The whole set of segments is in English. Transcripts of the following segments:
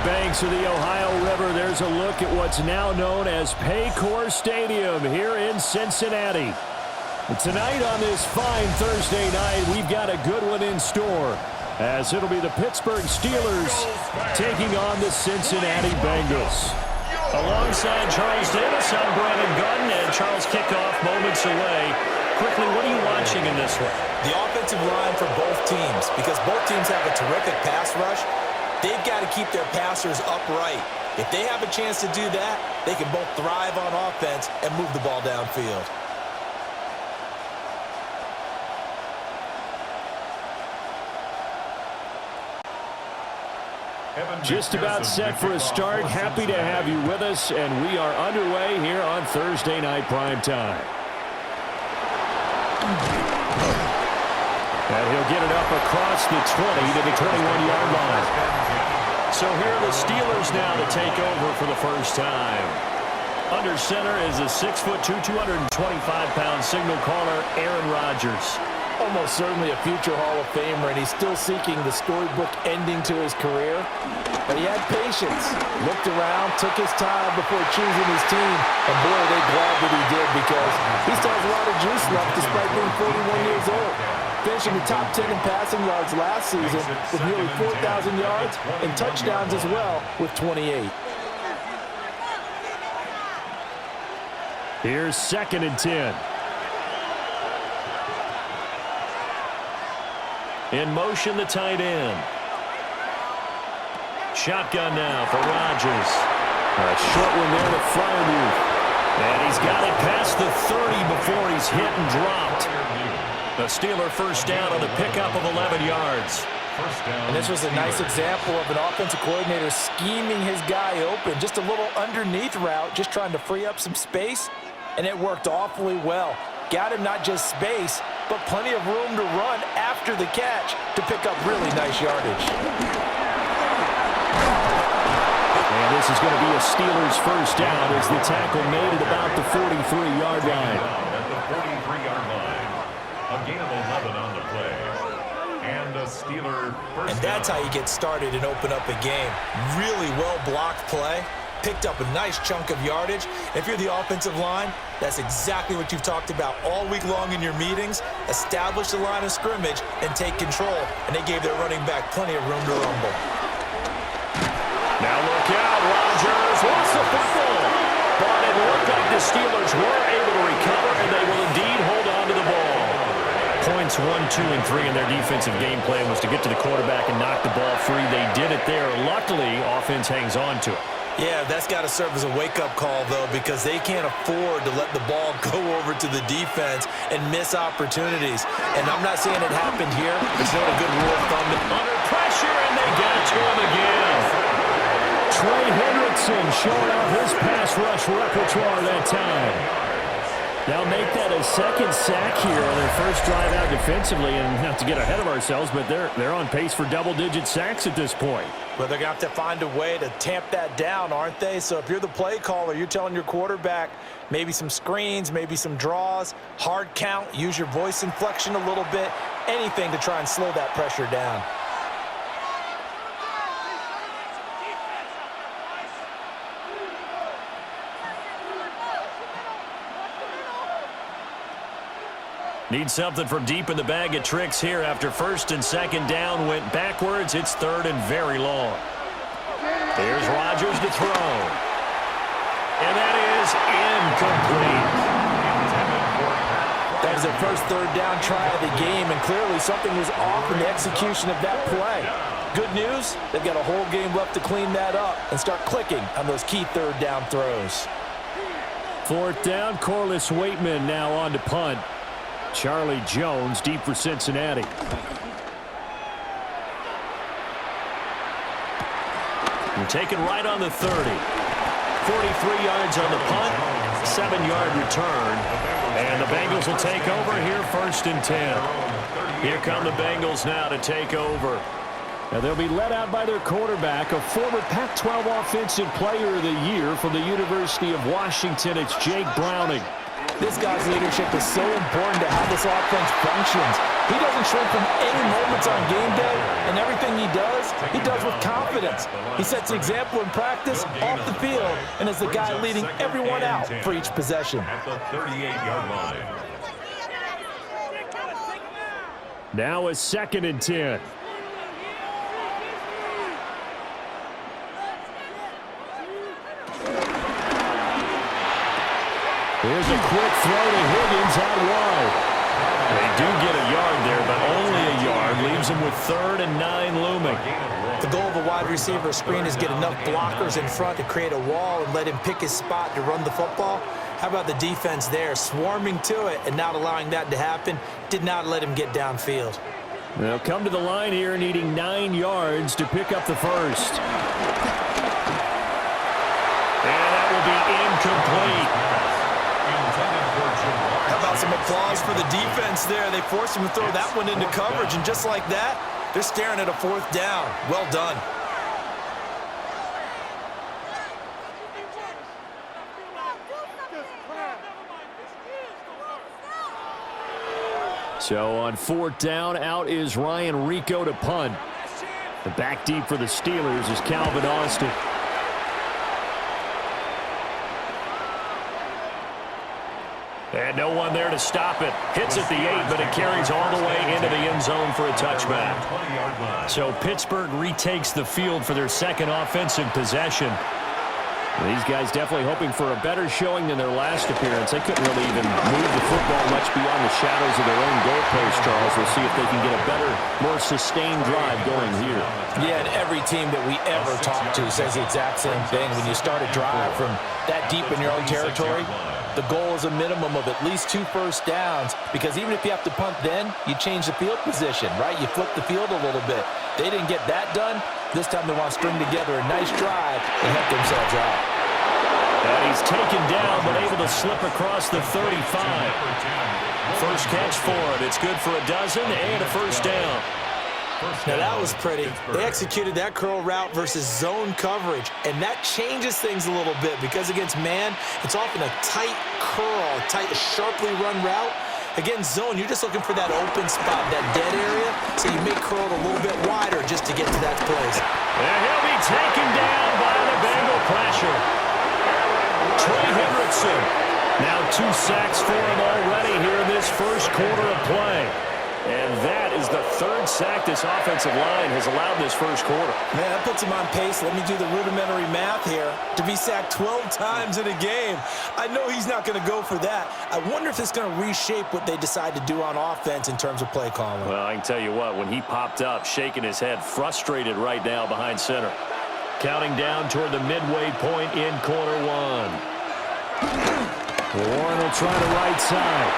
banks of the Ohio River, there's a look at what's now known as Paycor Stadium here in Cincinnati. Tonight on this fine Thursday night, we've got a good one in store, as it'll be the Pittsburgh Steelers taking on the Cincinnati Bengals. Alongside Charles Davis, I'm Brandon Gunn, and Charles, kickoff moments away. Quickly, what are you watching in this one? The offensive line for both teams, because both teams have a terrific pass rush. They've got to keep their passers upright. If they have a chance to do that, they can both thrive on offense and move the ball downfield. Just about set for a start. Happy to have you with us, and we are underway here on Thursday Night Primetime. And he'll get it up across the 20 to the 21-yard line. So here are the Steelers now to take over for the first time. Under center is a 6'2", 225-pound signal caller, Aaron Rodgers. Almost certainly a future Hall of Famer, and he's still seeking the storybook ending to his career. But he had patience, looked around, took his time before choosing his team, and boy, are they glad that he did, because he still has a lot of juice left despite being 41 years old. Finishing the top 10 in passing yards last season with nearly 4,000 yards and touchdowns as well with 28. Here's 2nd and 10. In motion, the tight end. Shotgun now for Rodgers. A short one there to Freiermuth. And he's got it past the 30 before he's hit and dropped. The Steeler first down on the pickup of 11 yards. And this was a nice example of an offensive coordinator scheming his guy open. Just a little underneath route, just trying to free up some space. And it worked awfully well. Got him not just space, but plenty of room to run after the catch to pick up really nice yardage. And this is going to be a Steelers first down as the tackle made at about the 43-yard line. At the 43-yard line. A gain of 11 on the play. And a Steeler first down. And that's how you get started and open up a game. Really well-blocked play. Picked up a nice chunk of yardage. If you're the offensive line, that's exactly what you've talked about all week long in your meetings. Establish the line of scrimmage and take control. And they gave their running back plenty of room to rumble. Now look out, Rodgers wants the football. But it looked like the Steelers were able to recover, and they will indeed hold on to the ball. Points 1, 2, and 3 in their defensive game plan was to get to the quarterback and knock the ball free. They did it there. Luckily, offense hangs on to it. Yeah, that's got to serve as a wake-up call, though, because they can't afford to let the ball go over to the defense and miss opportunities. And I'm not saying it happened here. It's not a good rule of thumb. Under pressure, and they get it to him again. Trey Hendrickson showing off his pass rush repertoire that time. They'll make that a second sack here on their first drive out defensively, and not to get ahead of ourselves, but they're on pace for double-digit sacks at this point. Well, they're going to have to find a way to tamp that down, aren't they? So if you're the play caller, you're telling your quarterback maybe some screens, maybe some draws, hard count, use your voice inflection a little bit, anything to try and slow that pressure down. Need something from deep in the bag of tricks here after 1st and 2nd down went backwards. It's 3rd and very long. Here's Rodgers to throw. And that is incomplete. That was their first 3rd down try of the game, and clearly something was off in the execution of that play. Good news, they've got a whole game left to clean that up and start clicking on those key 3rd down throws. 4th down, Corliss Waitman now on to punt. Charlie Jones deep for Cincinnati. We're taken right on the 30. 43 yards on the punt, 7-yard return. And the Bengals will take over here 1st and 10. Here come the Bengals now to take over. Now they'll be led out by their quarterback, a former Pac-12 Offensive Player of the Year from the University of Washington. It's Jake Browning. This guy's leadership is so important to how this offense functions. He doesn't shrink from any moments on game day, and everything he does with confidence. He sets the example in practice, off the field, and is the guy leading everyone out for each possession. At the 38-yard line. Now a 2nd and 10. Here's a quick throw to Higgins out wide. They do get a yard there, but only a yard. Leaves them with 3rd and 9 looming. The goal of a wide receiver screen is get enough blockers in front to create a wall and let him pick his spot to run the football. How about the defense there, swarming to it and not allowing that to happen? Did not let him get downfield. They'll come to the line here needing 9 yards to pick up the first. And that will be incomplete. How about some applause for the defense there? They forced him to throw that one into coverage, and just like that, they're staring at a 4th down. Well done. So on 4th down, out is Ryan Rico to punt. The back deep for the Steelers is Calvin Austin. And no one there to stop it. Hits at the 8, but it carries all the way into the end zone for a touchback. So Pittsburgh retakes the field for their 2nd offensive possession. These guys definitely hoping for a better showing than their last appearance. They couldn't really even move the football much beyond the shadows of their own goalpost, Charles. We'll see if they can get a better, more sustained drive going here. Yeah, and every team that we ever talk to says the exact same thing. When you start a drive from that deep in your own territory, the goal is a minimum of at least 2 first downs, because even if you have to punt then, you change the field position, right? You flip the field a little bit. They didn't get that done. This time they want to string together a nice drive and help themselves out. And he's taken down, but able to slip across the 35. First catch for him. It's good for a dozen and a first down. Now that was pretty. They executed that curl route versus zone coverage, and that changes things a little bit because against man, it's often a tight curl, tight, sharply run route. Against zone, you're just looking for that open spot, that dead area, so you may curl it a little bit wider just to get to that place. And he'll be taken down by the Bengal pressure. Trey Hendrickson. Now 2 sacks for him already here in this first quarter of play. And that is the 3rd sack this offensive line has allowed this first quarter. Man, that puts him on pace. Let me do the rudimentary math here. To be sacked 12 times in a game, I know he's not going to go for that. I wonder if it's going to reshape what they decide to do on offense in terms of play calling. Well, I can tell you what, when he popped up, shaking his head, frustrated right now behind center. Counting down toward the midway point in quarter 1. Warren will try the right side.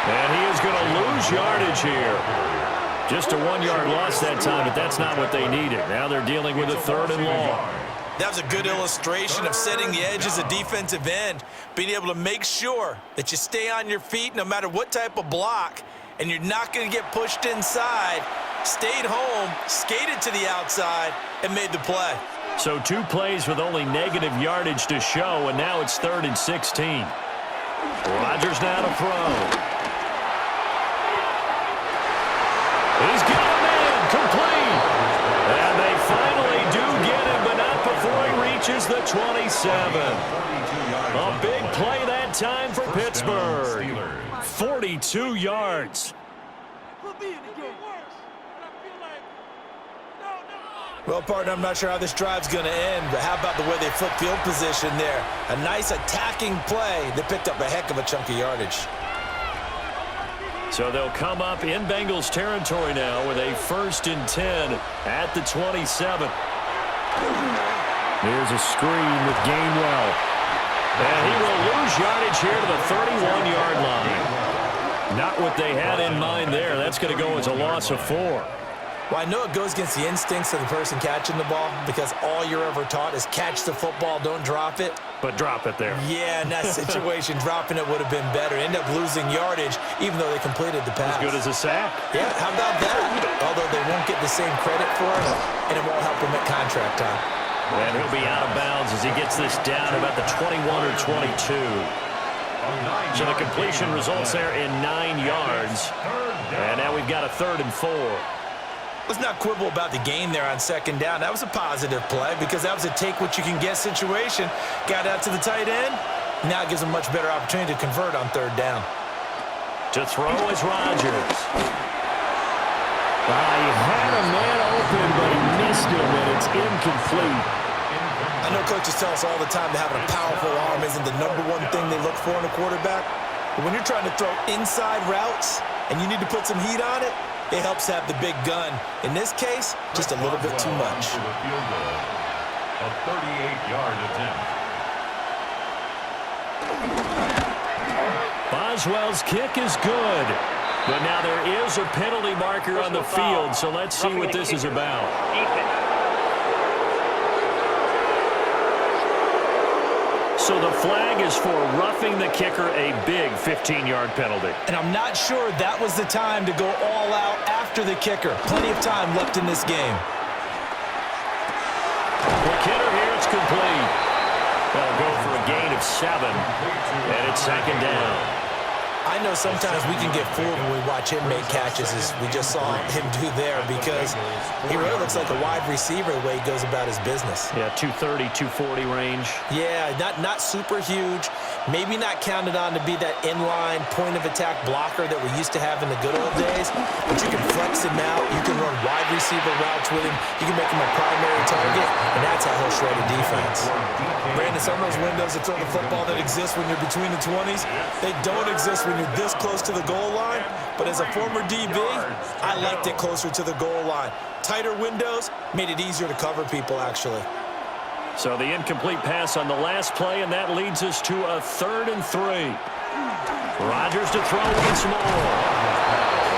And he is going to lose yardage here. Just a 1-yard loss that time, but that's not what they needed. Now they're dealing with a 3rd and long. That was a good illustration of setting the edge as a defensive end, being able to make sure that you stay on your feet no matter what type of block, and you're not going to get pushed inside. Stayed home, skated to the outside, and made the play. So 2 plays with only negative yardage to show, and now it's 3rd and 16. Rodgers now to throw. He's got a man complete. And they finally do get him, but not before he reaches the 27. A big play that time for Pittsburgh. 42 yards. Well, partner, I'm not sure how this drive's going to end, but how about the way they flip field position there? A nice attacking play that picked up a heck of a chunk of yardage. So they'll come up in Bengals territory now with a 1st and 10 at the 27. Here's a screen with Gainwell. And he will lose yardage here to the 31-yard line. Not what they had in mind there. That's going to go as a loss of 4. Well, I know it goes against the instincts of the person catching the ball because all you're ever taught is catch the football, don't drop it. But drop it there. Yeah, in that situation, dropping it would have been better. End up losing yardage, even though they completed the pass. As good as a sack. Yeah, how about that? Although they won't get the same credit for it, and it won't help them at contract time. And he'll be out of bounds as he gets this down about the 21 or 22. So the completion results there in 9 yards. And now we've got a 3rd and 4. Let's not quibble about the gain there on 2nd down. That was a positive play because that was a take-what-you-can-get situation. Got out to the tight end. Now it gives him a much better opportunity to convert on 3rd down. To throw is Rodgers. He had a man open, but he missed him, and it's incomplete. I know coaches tell us all the time that having a powerful arm isn't the #1 thing they look for in a quarterback. But when you're trying to throw inside routes and you need to put some heat on it, it helps have the big gun. In this case, just a little bit too much. A 38-yard attempt. Boswell's kick is good. But now there is a penalty marker on the field, so let's see what this is about. So the flag is for roughing the kicker, a big 15-yard penalty. And I'm not sure that was the time to go all out after the kicker. Plenty of time left in this game. McKinnon here, it's complete. They'll go for a gain of 7, and it's 2nd down. I know sometimes we can get fooled when we watch him make catches, as we just saw him do there, because he really looks like a wide receiver the way he goes about his business. Yeah, 230, 240 range. Yeah, not super huge. Maybe not counted on to be that inline point-of-attack blocker that we used to have in the good old days, but you can flex him out. You can run wide receiver routes with him. You can make him a primary target, and that's how he'll shred a defense. Brandon, some of those windows to throw the football that exist when you're between the 20s, they don't exist when you're this close to the goal line, but as a former DB, I liked it closer to the goal line. Tighter windows made it easier to cover people, actually. So the incomplete pass on the last play, and that leads us to a 3rd and 3. Rodgers to throw once more.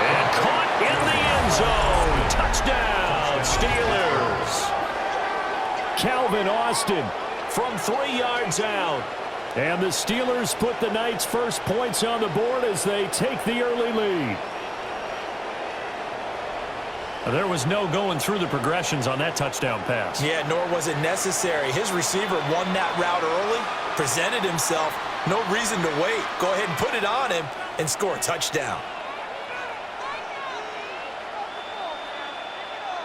And caught in the end zone. Touchdown, Steelers. Calvin Austin from 3 yards out. And the Steelers put the Knights' first points on the board as they take the early lead. There was no going through the progressions on that touchdown pass. Yeah, nor was it necessary. His receiver won that route early, presented himself, no reason to wait. Go ahead and put it on him and score a touchdown.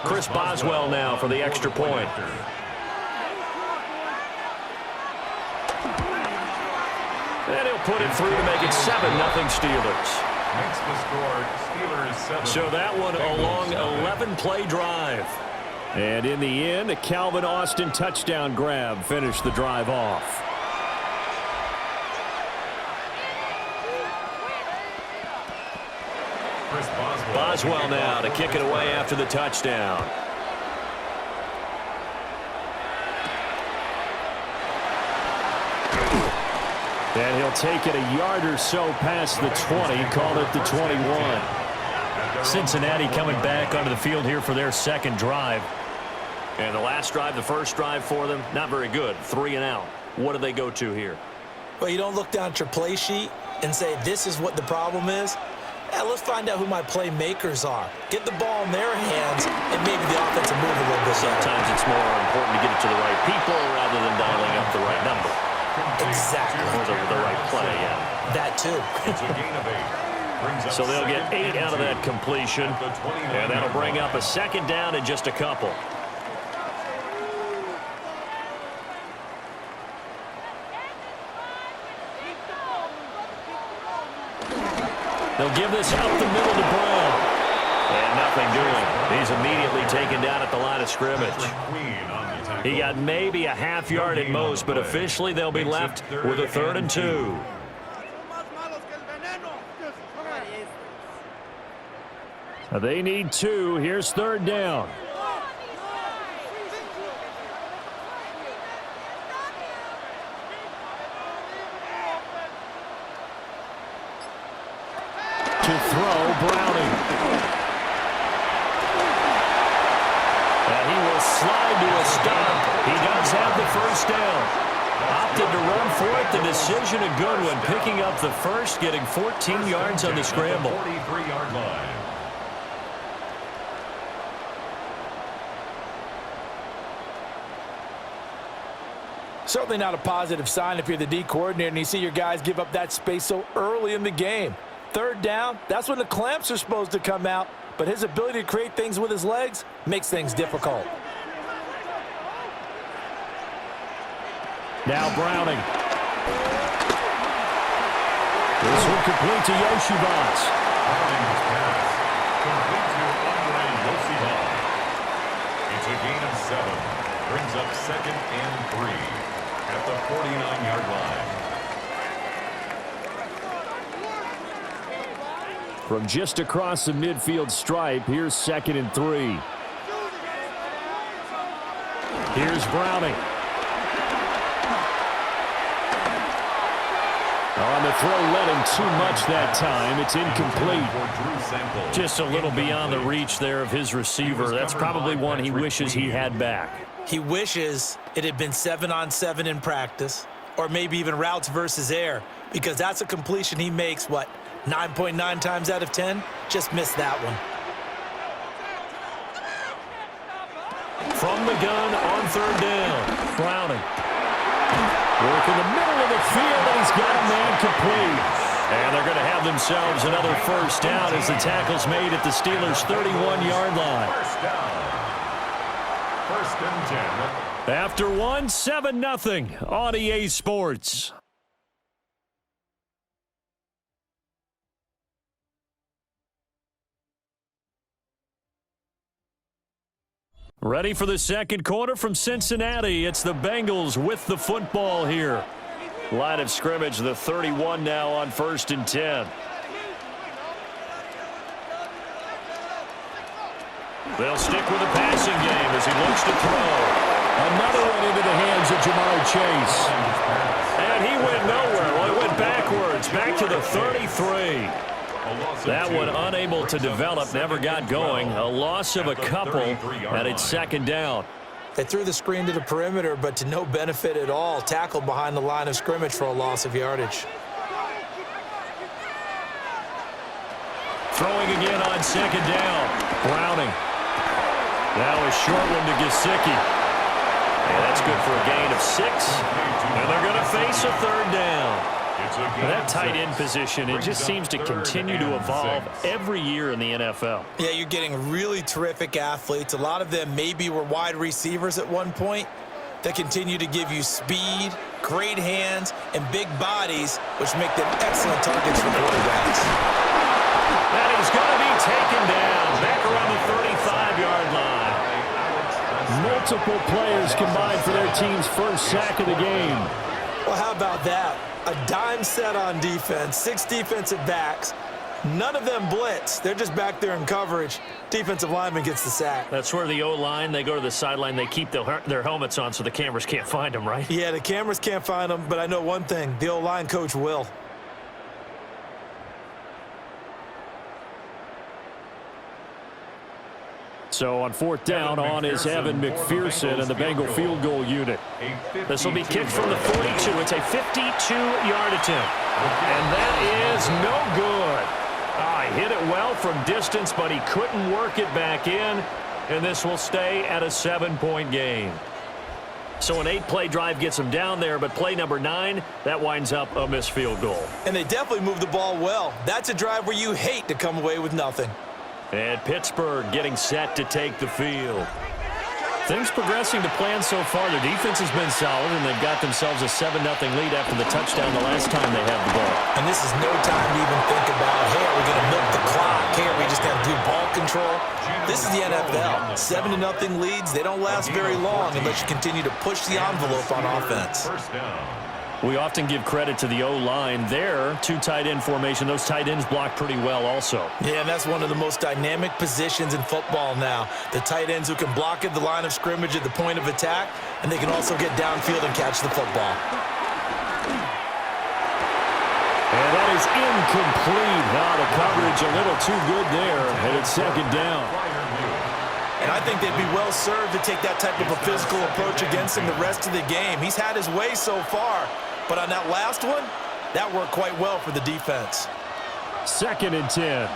Chris Boswell now for the extra point. And he'll put it through to make it 7-0 Steelers. Makes the score Steelers 7. So that one a long 11-play drive. And in the end, a Calvin Austin touchdown grab finished the drive off. Chris Boswell now to kick it away after the touchdown. And he'll take it a yard or so past the 20, call it the 21. Cincinnati coming back onto the field here for their 2nd drive. And the last drive, the first drive for them, not very good. 3 and out. What do they go to here? Well, you don't look down at your play sheet and say, this is what the problem is. Yeah, let's find out who my playmakers are. Get the ball in their hands, and maybe the offense will move a little bit better. Sometimes it's more important to get it to the right people rather than dialing up the right number. Exactly. Or the right play, yeah. That too. It's a gain of 8. So they'll get 8 out of that completion. And that'll bring up a 2nd down in just a couple. They'll give this up the middle to Brown. And nothing doing. He's immediately taken down at the line of scrimmage. He got maybe a half yard at most, but officially they'll be left with a 3rd and 2. They need 2. Here's 3rd down. To throw, Browning. And he will slide to a stop. He does have the first down. Opted to run for it. The decision a good one. Picking up the first, getting 14 yards on the scramble. 43-yard line. Certainly not a positive sign if you're the D coordinator and you see your guys give up that space so early in the game. Third down, that's when the clamps are supposed to come out, but his ability to create things with his legs makes things difficult. Now Browning. This one complete to Yoshivas. Browning's pass complete to Andre Yoshivas. It's a gain of 7. Brings up 2nd and 3 at the 49-yard line. From just across the midfield stripe, here's 2nd and 3. Here's Browning. On the throw, led him too much that time. It's incomplete. Just a little beyond the reach there of his receiver. That's probably one he wishes he had back. He wishes it had been 7-on-7 in practice, or maybe even routes versus air, because that's a completion he makes, 9.9 times out of 10? Just missed that one. From the gun on 3rd down. Browning. Work in the middle of the field, and he's got a man complete. And they're going to have themselves another first down as the tackle's made at the Steelers' 31-yard line. First down. 1st and 10. After 7-0 on EA Sports. Ready for the second quarter from Cincinnati. It's the Bengals with the football here. Line of scrimmage, the 31 now on 1st and 10. They'll stick with the passing game as he looks to throw. Another one into the hands of Jamar Chase. And he went nowhere. Well, he went backwards, back to the 33. That one unable to develop, never got going. A loss of a couple, and it's 2nd down. They threw the screen to the perimeter, but to no benefit at all. Tackled behind the line of scrimmage for a loss of yardage. Throwing again on 2nd down. Browning. Now a short one to Gesicki. And that's good for a gain of 6. And they're going to face a 3rd down. That tight end position, it just seems to continue to evolve every year in the NFL. Yeah, you're getting really terrific athletes. A lot of them maybe were wide receivers at one point that continue to give you speed, great hands, and big bodies, which make them excellent targets for quarterbacks. And he's going to be taken down back around the 35-yard line. Multiple players combined for their team's first sack of the game. Well, how about that? A dime set on defense, 6 defensive backs. None of them blitz. They're just back there in coverage. Defensive lineman gets the sack. That's where the O-line, they go to the sideline, they keep their helmets on so the cameras can't find them, right? Yeah, the cameras can't find them, but I know one thing. The O-line coach will. So on 4th down, on is Evan McPherson and the Bengal field goal unit. This will be kicked from the 42. It's a 52-yard attempt. And that is no good. He hit it well from distance, but he couldn't work it back in. And this will stay at a 7-point game. So an 8-play drive gets him down there, but play number 9, that winds up a missed field goal. And they definitely moved the ball well. That's a drive where you hate to come away with nothing. And Pittsburgh getting set to take the field. Things progressing to plan so far. Their defense has been solid, and they've got themselves a 7-0 lead after the touchdown the last time they had the ball. And this is no time to even think about, hey, are we going to milk the clock? Hey, are we just going to do ball control? This is the NFL. 7-0 leads, they don't last very long unless you continue to push the envelope on offense. First down. We often give credit to the O-line there. 2 tight end formation. Those tight ends block pretty well also. Yeah, and that's one of the most dynamic positions in football now. The tight ends who can block at the line of scrimmage at the point of attack, and they can also get downfield and catch the football. And that is incomplete. Now the coverage a little too good there, and it's 2nd down. And I think they'd be well served to take that type of a physical approach against him the rest of the game. He's had his way so far, but on that last one, that worked quite well for the defense. 2nd and 10.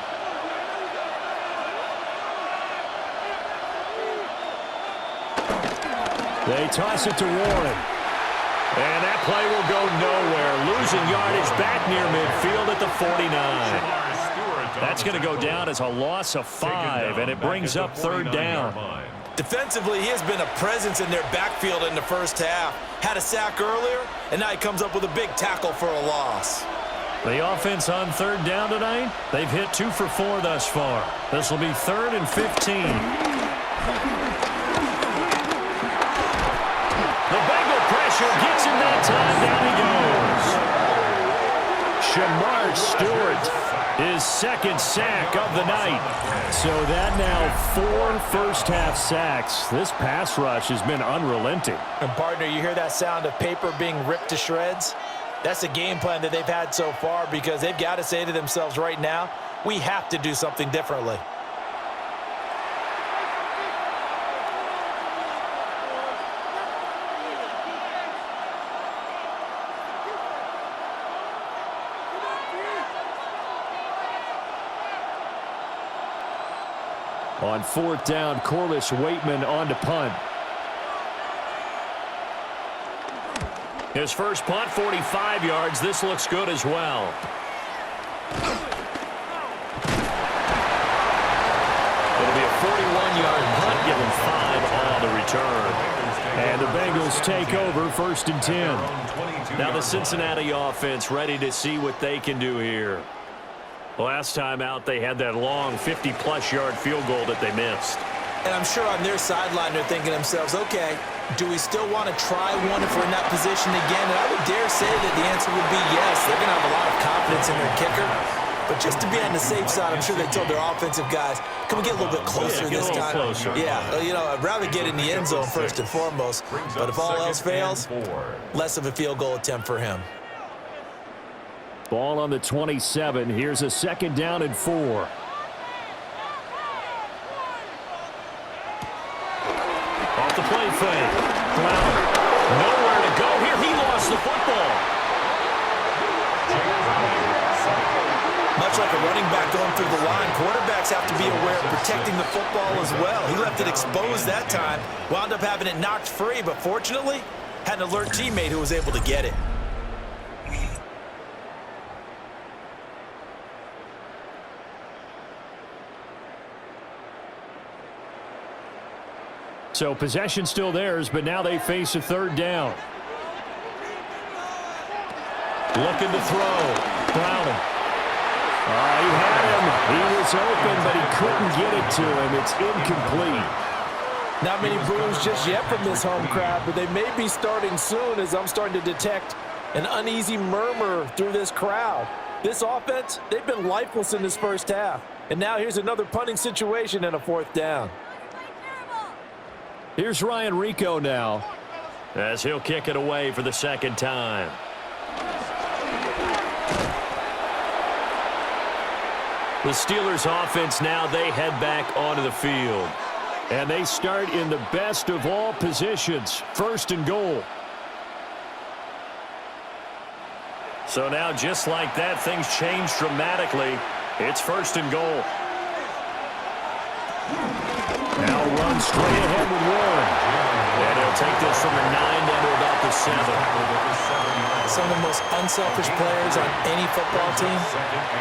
They toss it to Warren. losing yardage back near midfield at the 49. That's going to go down as a loss of 5, and it brings up third down. Defensively, he has been a presence in their backfield in the first half. Had a sack earlier, and now he comes up with a big tackle for a loss. The offense on third down tonight, they've hit 2 for 4 thus far. This will be 3rd and 15. The Bengal pressure gets him that time. Down he goes. Shamar Stewart, his 2nd sack of the night. So that now 4 first-half sacks. This pass rush has been unrelenting. And, partner, you hear that sound of paper being ripped to shreds? That's the game plan that they've had so far because they've got to say to themselves right now, we have to do something differently. On 4th down, Corliss Waitman on to punt. His first punt, 45 yards. This looks good as well. It'll be a 41-yard punt, give him 5 on the return. And the Bengals take over 1st and 10. Now the Cincinnati offense ready to see what they can do here. Last time out, they had that long 50-plus yard field goal that they missed. And I'm sure on their sideline they're thinking to themselves, okay, do we still want to try one if we're in that position again? And I would dare say that the answer would be yes. They're going to have a lot of confidence in their kicker. But just to be on the safe side, I'm sure they told their offensive guys, can we get a little bit closer this time? Closer. Yeah, you know, I'd rather get in the end zone first and foremost. But if all else fails, less of a field goal attempt for him. Ball on the 27. Here's a 2nd down and 4. Off the play fake. Brown. Nowhere to go here. He lost the football. Much like a running back going through the line, quarterbacks have to be aware of protecting the football as well. He left it exposed that time. Wound up having it knocked free, but fortunately, had an alert teammate who was able to get it. So possession still theirs, but now they face a 3rd down. Looking to throw. Browning. He had him. He was open, but he couldn't get it to him. It's incomplete. Not many boos just yet from this home crowd, but they may be starting soon as I'm starting to detect an uneasy murmur through this crowd. This offense, they've been lifeless in this first half. And now here's another punting situation and a 4th down. Here's Ryan Rico now, as he'll kick it away for the 2nd time. The Steelers offense now, they head back onto the field. And they start in the best of all positions, 1st and goal. So now, just like that, things change dramatically. It's 1st and goal. Now run straight ahead with Warren. And he'll take this from the 9 down to about the 7. Some of the most unselfish players on any football team,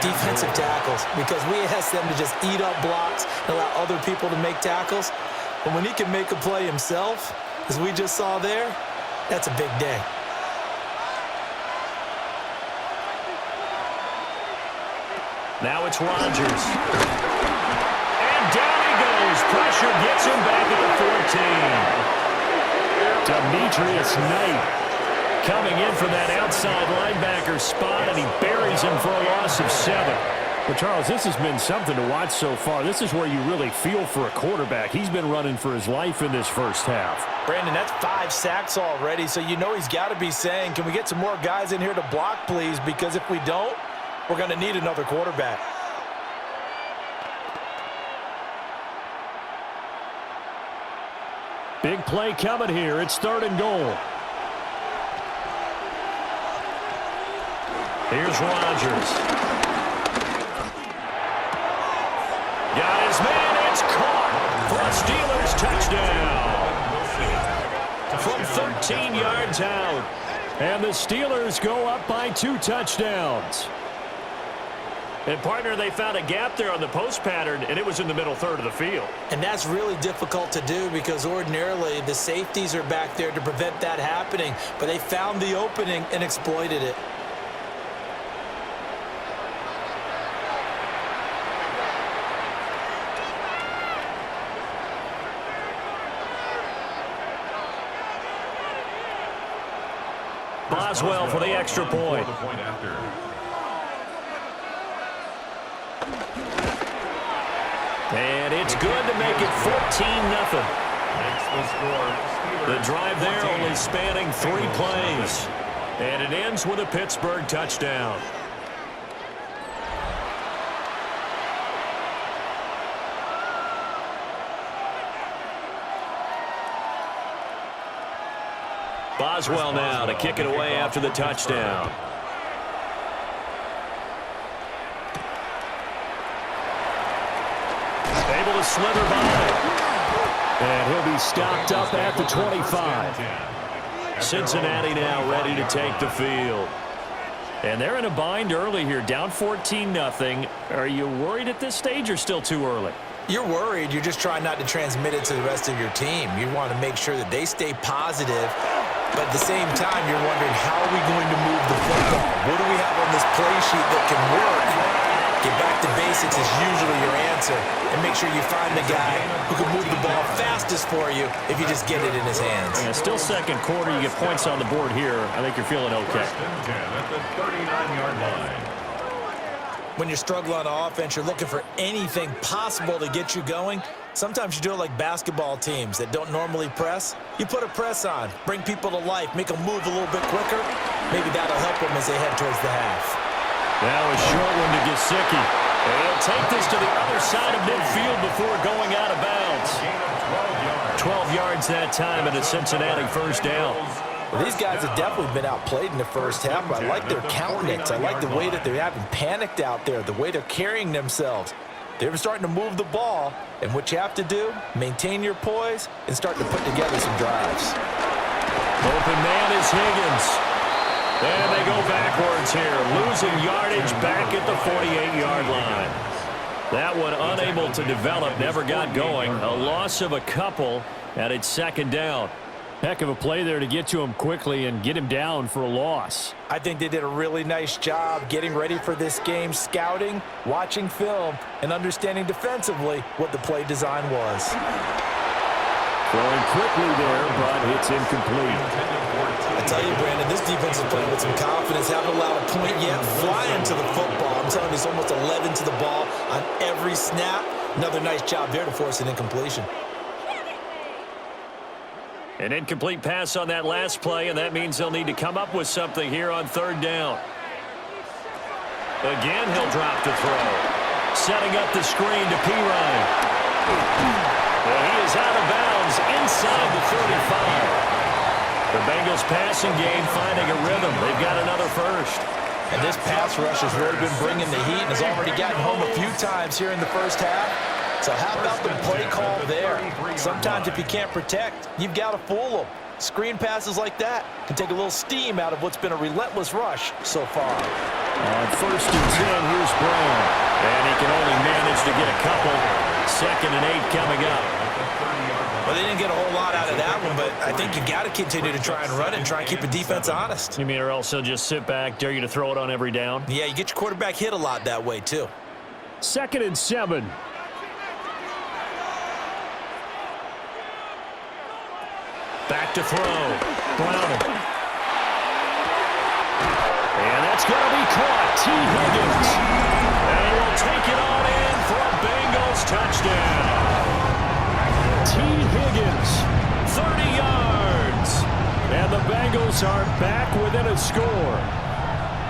defensive tackles, because we ask them to just eat up blocks and allow other people to make tackles. But when he can make a play himself, as we just saw there, that's a big day. Now it's Rodgers. And down he goes. Pressure gets him back at the 14. Demetrius Knight coming in from that outside linebacker spot, and he buries him for a loss of 7. But, Charles, this has been something to watch so far. This is where you really feel for a quarterback. He's been running for his life in this first half. Brandon, that's 5 sacks already, so you know he's got to be saying, can we get some more guys in here to block, please? Because if we don't, we're going to need another quarterback. Big play coming here. It's 3rd and goal. Here's Rodgers. Got his man. It's caught for a Steelers touchdown. From 13 yards out. And the Steelers go up by 2 touchdowns. And, partner, they found a gap there on the post pattern, and it was in the middle third of the field. And that's really difficult to do because ordinarily the safeties are back there to prevent that happening. But they found the opening and exploited it. Boswell for the extra point. And it's good to make it 14-0. The drive there only spanning 3 plays. And it ends with a Pittsburgh touchdown. Boswell now to kick it away after the touchdown. Able to slither by. And he'll be stopped up at the 25. Cincinnati now ready to take the field. And they're in a bind early here, down 14-0. Are you worried at this stage or still too early? You're worried. You're just trying not to transmit it to the rest of your team. You want to make sure that they stay positive. But at the same time, you're wondering, how are we going to move the football? What do we have on this play sheet that can work? Get back to basics is usually your answer. And make sure you find the guy who can move the ball fastest for you if you just get it in his hands. Yeah, still second quarter. You get points on the board here. I think you're feeling okay. At the 39-yard line. When you're struggling on offense, you're looking for anything possible to get you going. Sometimes you do it like basketball teams that don't normally press. You put a press on, bring people to life, make them move a little bit quicker. Maybe that'll help them as they head towards the half. Now a short one to Gesicki. And he'll take this to the other side of midfield before going out of bounds. 12 yards that time and a Cincinnati first down. Well, these guys have definitely been outplayed in the first half, but I like their countenance. I like the way that they haven't panicked out there, the way they're carrying themselves. They're starting to move the ball, and what you have to do, maintain your poise and start to put together some drives. Open man is Higgins. And they go backwards here, losing yardage back at the 48-yard line. That one unable to develop, never got going. A loss of a couple, and it's second down. Heck of a play there to get to him quickly and get him down for a loss. I think they did a really nice job getting ready for this game, scouting, watching film, and understanding defensively what the play design was. Throwing quickly there, but it's incomplete. I tell you, Brandon, this defense is playing with some confidence. Haven't allowed a point yet. Flying to the football. I'm telling you, it's almost 11 to the ball on every snap. Another nice job there to force an incompletion. An incomplete pass on that last play, and that means they'll need to come up with something here on third down. Again, he'll drop to throw. Setting up the screen to Pirine. Well, he is out of bounds inside the 35. The Bengals passing game finding a rhythm. They've got another first. And this pass rush has really been bringing the heat and has already gotten home a few times here in the first half. So how about the play call there? Sometimes if you can't protect, you've got to fool them. Screen passes like that can take a little steam out of what's been a relentless rush so far. On first and 10, here's Brown. And he can only manage to get a couple. 2nd and 8 coming up. Well, they didn't get a whole lot out of that one, but I think you got to continue to try and run and try and keep the defense honest. You mean or else he'll just sit back, dare you to throw it on every down? Yeah, you get your quarterback hit a lot that way, too. 2nd and 7. Back to throw. Browning. And that's going to be caught. T. Higgins. And he will take it on in for a Bengals touchdown. T. Higgins, 30 yards. And the Bengals are back within a score.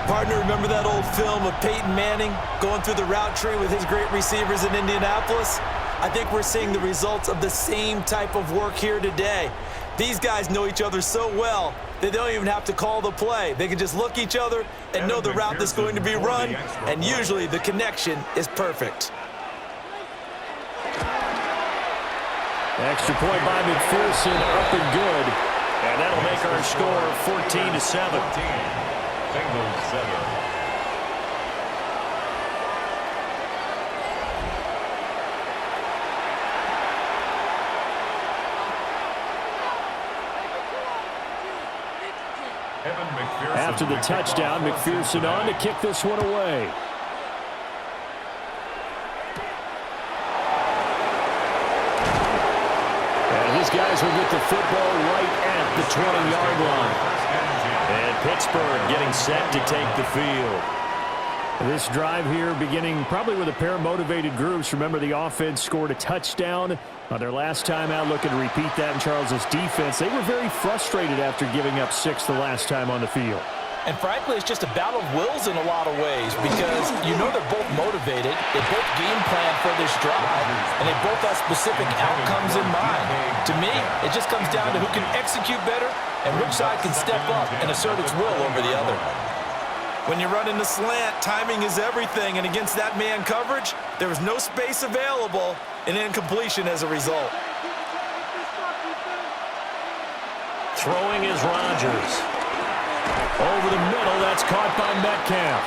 Partner, remember that old film of Peyton Manning going through the route tree with his great receivers in Indianapolis? I think we're seeing the results of the same type of work here today. These guys know each other so well that they don't even have to call the play. They can just look each other and know the route that's going to be run, and usually the connection is perfect. Extra point by McPherson, up and good. And that'll make our score 14-7. Bengals 7. After the touchdown, McPherson on to kick this one away. And these guys will get the football right at the 20-yard line. And Pittsburgh getting set to take the field. This drive here beginning probably with a pair of motivated groups. Remember, the offense scored a touchdown on their last time out, looking to repeat that in Charles's defense. They were very frustrated after giving up 6 the last time on the field. And frankly, it's just a battle of wills in a lot of ways because you know they're both motivated, they both game plan for this drive, and they both have specific outcomes in mind. To me, it just comes down to who can execute better and which side can step up and assert its will over the other. When you're running the slant, timing is everything, and against that man coverage, there was no space available, and incompletion as a result. Throwing is Rodgers. Over the middle, that's caught by Metcalf.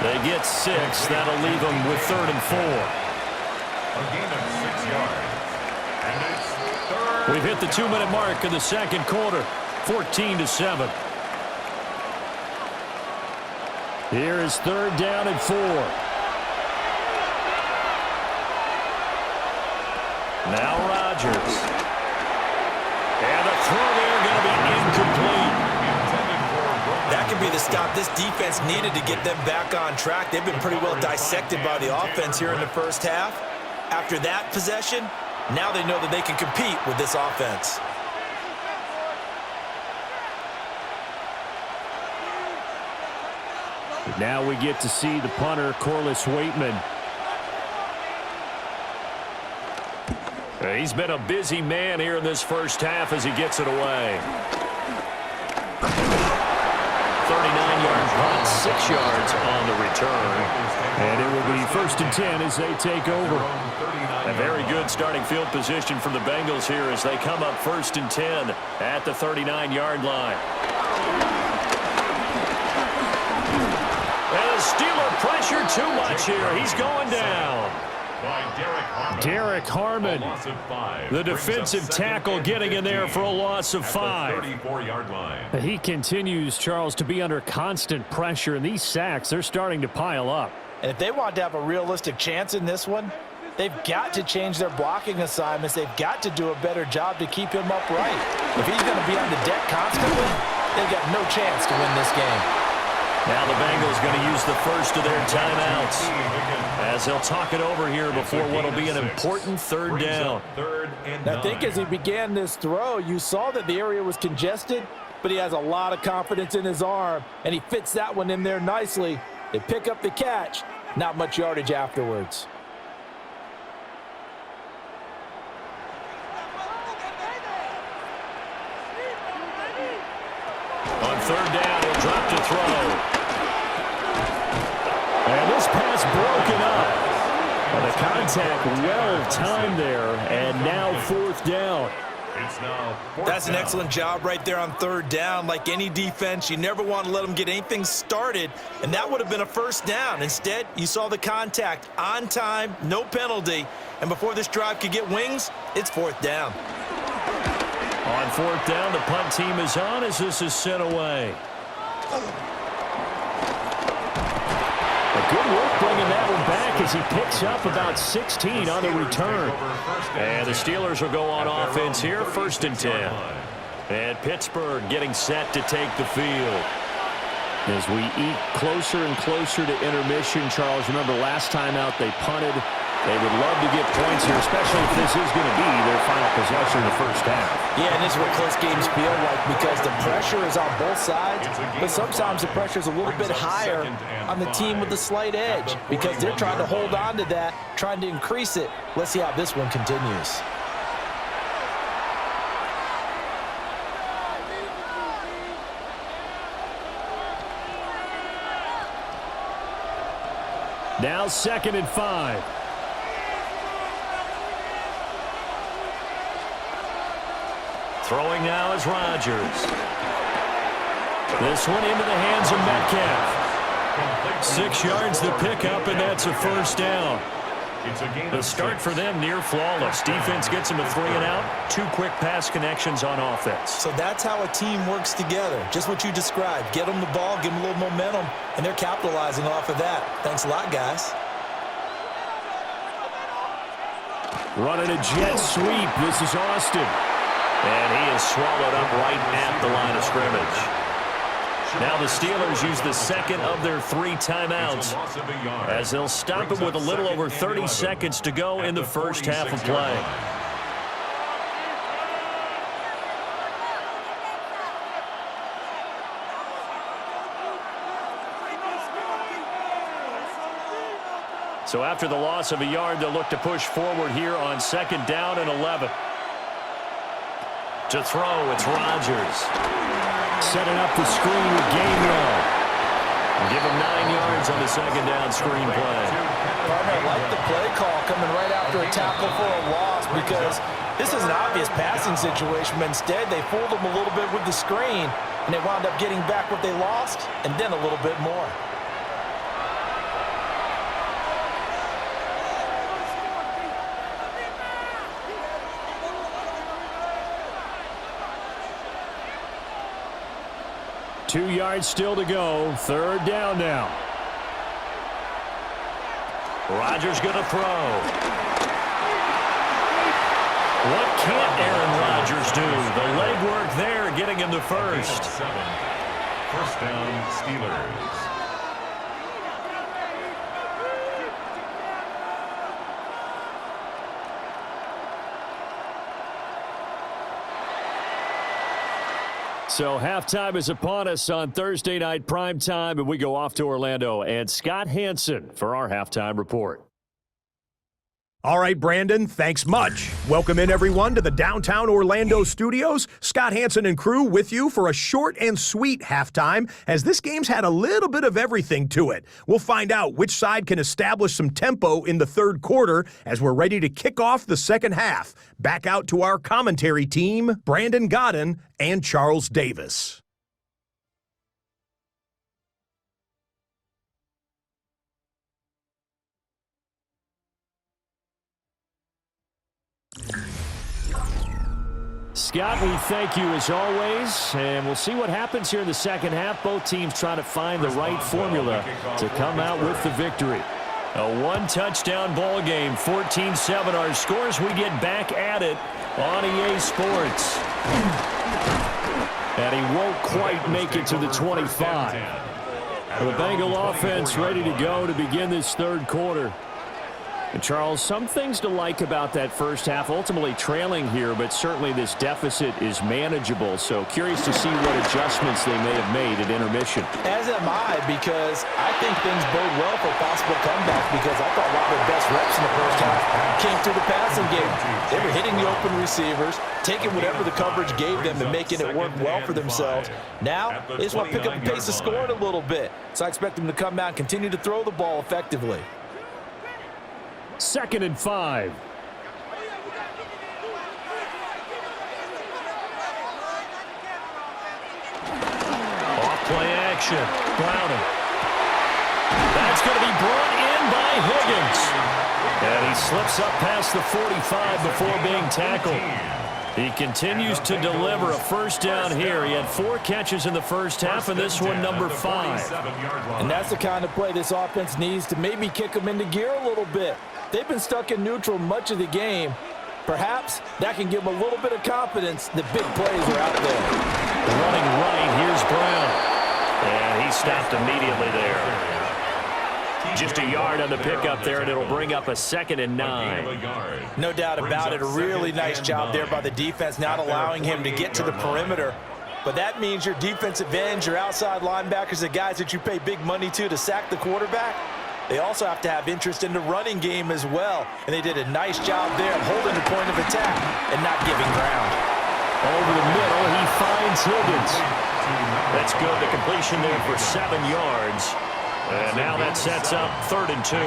They get 6. That'll leave them with 3rd and 4. A gain of 6 yards. And it's 3rd. We've hit the 2-minute mark of the second quarter, 14-7. Here is 3rd down and 4. Now Rodgers. And the throw there going to be incomplete. That could be the stop this defense needed to get them back on track. They've been pretty well dissected by the offense here in the first half. After that possession, now they know that they can compete with this offense. Now we get to see the punter, Corliss Waitman. He's been a busy man here in this first half as he gets it away. 39-yard punt, 6 yards on the return. And it will be 1st and 10 as they take over. A very good starting field position for the Bengals here as they come up 1st and 10 at the 39-yard line. And the Steeler pressure too much here. He's going down. Derek Harmon, the defensive tackle, getting in there for a loss of 5. He continues, Charles, to be under constant pressure, and these sacks, they're starting to pile up. And if they want to have a realistic chance in this one, they've got to change their blocking assignments. They've got to do a better job to keep him upright. If he's going to be on the deck constantly, they've got no chance to win this game. Now the Bengals going to use the first of their timeouts as they'll talk it over here before what will be an important 3rd down. I think as he began this throw, you saw that the area was congested, but he has a lot of confidence in his arm, and he fits that one in there nicely. They pick up the catch, not much yardage afterwards. On 3rd down, he'll drop to throw. And this pass broken up. And the contact well-timed there, and now 4th down. That's an excellent job right there on 3rd down. Like any defense, you never want to let them get anything started, and that would have been a 1st down. Instead, you saw the contact on time, no penalty, and before this drive could get wings, it's 4th down. On 4th down, the punt team is on as this is sent away. Good work bringing that one back as he picks up about 16 on the return. And the Steelers will go on offense here, 1st and 10. And Pittsburgh getting set to take the field. As we eat closer and closer to intermission, Charles, remember last time out they punted. They would love to get points here, especially if this is going to be their final possession in the first half. Yeah, and this is what close games feel like because the pressure is on both sides, but sometimes the pressure is a little bit higher on the team with the slight edge because they're trying to hold on to that, trying to increase it. Let's see how this one continues. Now 2nd and 5. Throwing now is Rodgers. This one into the hands of Metcalf. 6 yards the pickup, and that's a first down. The start for them near flawless. Defense gets them a 3 and out. 2 quick pass connections on offense. So that's how a team works together. Just what you described. Get them the ball, give them a little momentum, and they're capitalizing off of that. Thanks a lot, guys. Running a jet sweep. This is Austin. And he is swallowed up right at the line of scrimmage. Now the Steelers use the second of their 3 timeouts as they'll stop it with a little over 30 seconds to go in the first half of play. So after the loss of a yard, they'll look to push forward here on 2nd down and 11. To throw, it's Rodgers. Setting up the screen with Gainwell. Give him 9 yards on the 2nd down screen play. Partner, I like the play call coming right after a tackle for a loss because this is an obvious passing situation, but instead they fooled them a little bit with the screen, and they wound up getting back what they lost and then a little bit more. Two yards still to go. 3rd down now. Rodgers going to throw. What can't Aaron Rodgers do? The legwork there getting him the first. 1st down, Steelers. So halftime is upon us on Thursday night primetime, and we go off to Orlando. And Scott Hansen for our halftime report. All right, Brandon, thanks much. Welcome in, everyone, to the downtown Orlando studios. Scott Hansen and crew with you for a short and sweet halftime, as this game's had a little bit of everything to it. We'll find out which side can establish some tempo in the 3rd quarter as we're ready to kick off the 2nd half. Back out to our commentary team, Brandon Godden and Charles Davis. Scott, we thank you as always, and we'll see what happens here in the 2nd half. Both teams trying to find the right formula to come out with the victory. A 1-touchdown ball game, 14-7 our scores. We get back at it on EA Sports. And he won't quite make it to the 25. The Bengal offense ready to go to begin this 3rd quarter. And Charles, some things to like about that first half, ultimately trailing here, but certainly this deficit is manageable. So curious to see what adjustments they may have made at intermission. As am I, because I think things bode well for a possible comeback, because I thought a lot of their best reps in the first half came through the passing game. They were hitting the open receivers, taking whatever the coverage gave them and making it work well for themselves. Now, they just want to pick up the pace of scoring a little bit. So I expect them to come out and continue to throw the ball effectively. 2nd and 5. Off-play action. Browning. That's going to be brought in by Higgins. And he slips up past the 45 before being tackled. He continues to deliver a 1st down here. He had 4 catches in the first half, and this one number 5. And that's the kind of play this offense needs to maybe kick them into gear a little bit. They've been stuck in neutral much of the game. Perhaps that can give them a little bit of confidence that big plays are out there. Running right, here's Brown. And he stopped immediately there. Just a yard on the pickup there, and it'll bring up a 2nd and 9. No doubt about it. A really nice job there by the defense, not allowing him to get to the perimeter. But that means your defensive ends, your outside linebackers, the guys that you pay big money to sack the quarterback, they also have to have interest in the running game as well. And they did a nice job there of holding the point of attack and not giving ground. Over the middle, he finds Higgins. That's good. The completion there for 7 yards. And now that sets up 3rd and 2.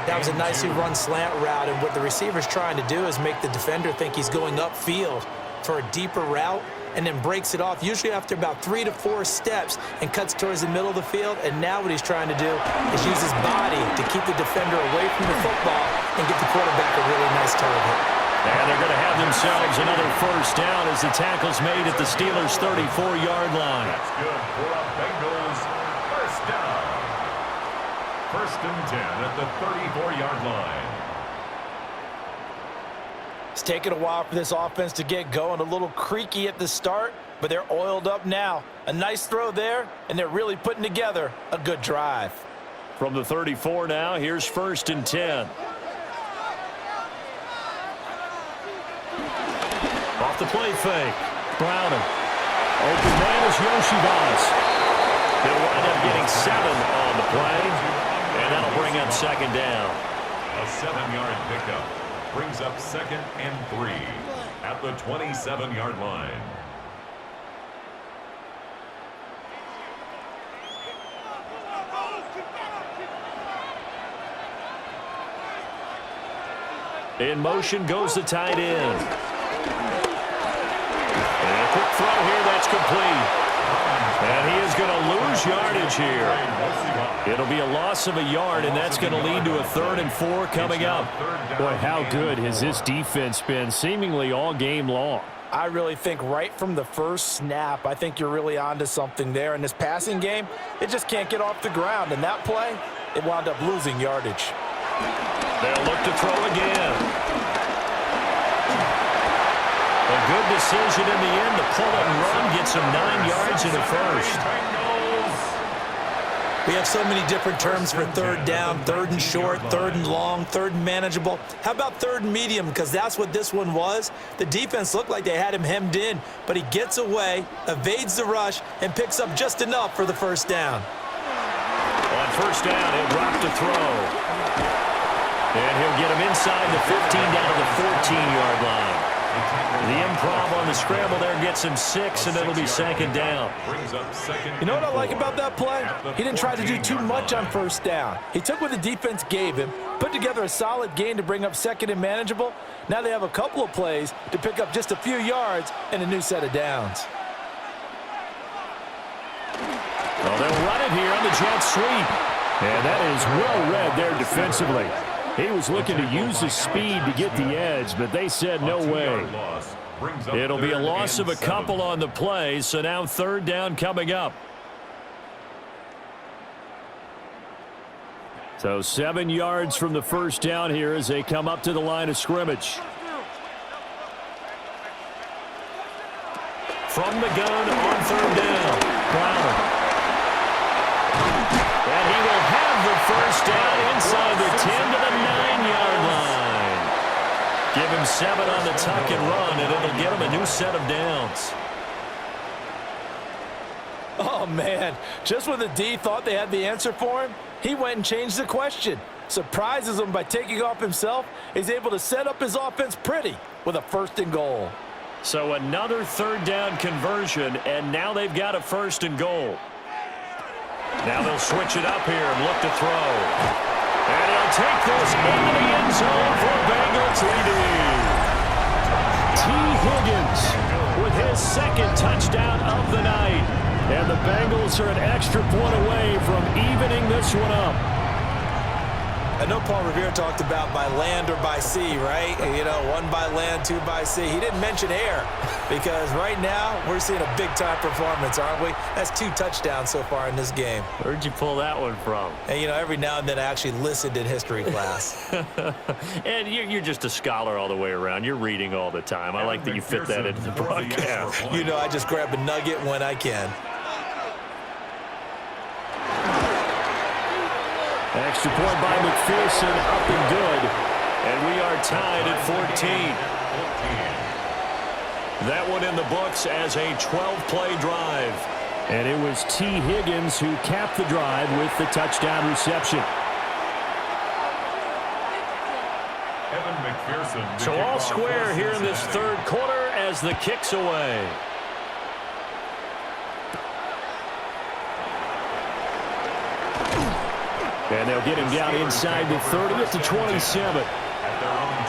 That was a nicely run slant route, and what the receiver's trying to do is make the defender think he's going upfield. for a deeper route and then breaks it off, usually after about 3 to 4 steps, and cuts towards the middle of the field. And now what he's trying to do is use his body to keep the defender away from the football and get the quarterback a really nice target. And they're going to have themselves another first down as the tackle's made at the Steelers' 34-yard line. That's good for a Bengals first down. First and 10 at the 34-yard line. It's taken a while for this offense to get going. A little creaky at the start, but they're oiled up now. A nice throw there, and they're really putting together a good drive. From the 34 now, here's first and 10. Off the play fake. Browning. Open man is Yoshivas. They'll wind up getting 7 on the play, and that'll bring up second down. A 7-yard pickup brings up second and 3 at the 27-yard line. In motion goes the tight end. And a quick throw here, that's complete. And he is going to lose yardage here. It'll be a loss of a yard, and that's going to lead to a 3rd and 4 coming up. Boy, how good has this defense been seemingly all game long? I really think right from the first snap, I think you're really onto something there. In this passing game, it just can't get off the ground. And that play, it wound up losing yardage. They'll look to throw again. A good decision in the end to pull it and run, gets him 9 yards in the first. We have so many different terms for third down, 3rd and short, 3rd and long, 3rd and manageable. How about 3rd and medium? Because that's what this one was. The defense looked like they had him hemmed in, but he gets away, evades the rush, and picks up just enough for the first down. On first down, he'll drop to throw. And he'll get him inside the 15 down to the 14-yard line. The improv on the scramble there gets him 6, and it'll be second down. You know what I like about that play? He didn't try to do too much on first down. He took what the defense gave him, put together a solid gain to bring up 2nd and manageable. Now they have a couple of plays to pick up just a few yards and a new set of downs. Well, they'll run it here on the jet sweep. And that is well read there defensively. He was looking to use his speed to get the edge, but they said no way. It'll be a loss of a couple on the play, so now 3rd down coming up. So 7 yards from the first down here as they come up to the line of scrimmage. From the gun on 3rd down, Browner. And he will have the first down inside the 10 to the 9-yard line. Give him 7 on the tuck and run, and it'll get him a new set of downs. Oh, man. Just when the D thought they had the answer for him, he went and changed the question. Surprises him by taking off himself. He's able to set up his offense pretty with a 1st and goal. So another 3rd down conversion, and now they've got a 1st and goal. Now they'll switch it up here and look to throw. And he'll take this into the end zone for Bengals leading. T. Higgins with his 2nd touchdown of the night. And the Bengals are an extra point away from evening this one up. I know Paul Revere talked about by land or by sea, right? You know, 1 by land, 2 by sea. He didn't mention air because right now we're seeing a big-time performance, aren't we? That's 2 touchdowns so far in this game. Where'd you pull that one from? And, you know, every now and then I actually listened in history class. And you're just a scholar all the way around. You're reading all the time. I like that you fit that into the broadcast. You know, I just grab a nugget when I can. Extra point by McPherson, up and good. And we are tied at 14. That one in the books as a 12-play drive. And it was T. Higgins who capped the drive with the touchdown reception. So all square here in this 3rd quarter as the kick's away. And they'll get him down inside the 30 at the 27.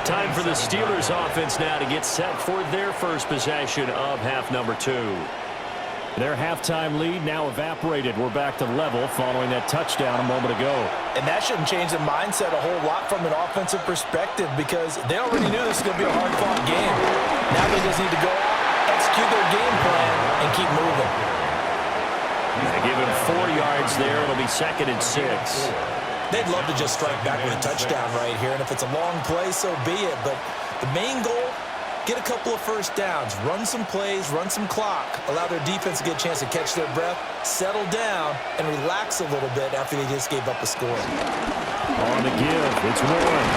time for the Steelers offense now to get set for their first possession of half number 2. Their halftime lead now evaporated. We're back to level following that touchdown a moment ago. And that shouldn't change the mindset a whole lot from an offensive perspective because they already knew this was going to be a hard-fought game. Now they just need to go out, execute their game plan, and keep moving. They give him 4 yards there. It'll be 2nd and 6. They'd love to just strike back with a touchdown right here, and if it's a long play, so be it. But the main goal, get a couple of first downs, run some plays, run some clock, allow their defense to get a chance to catch their breath, settle down, and relax a little bit after they just gave up a score. On the give, it's Warren.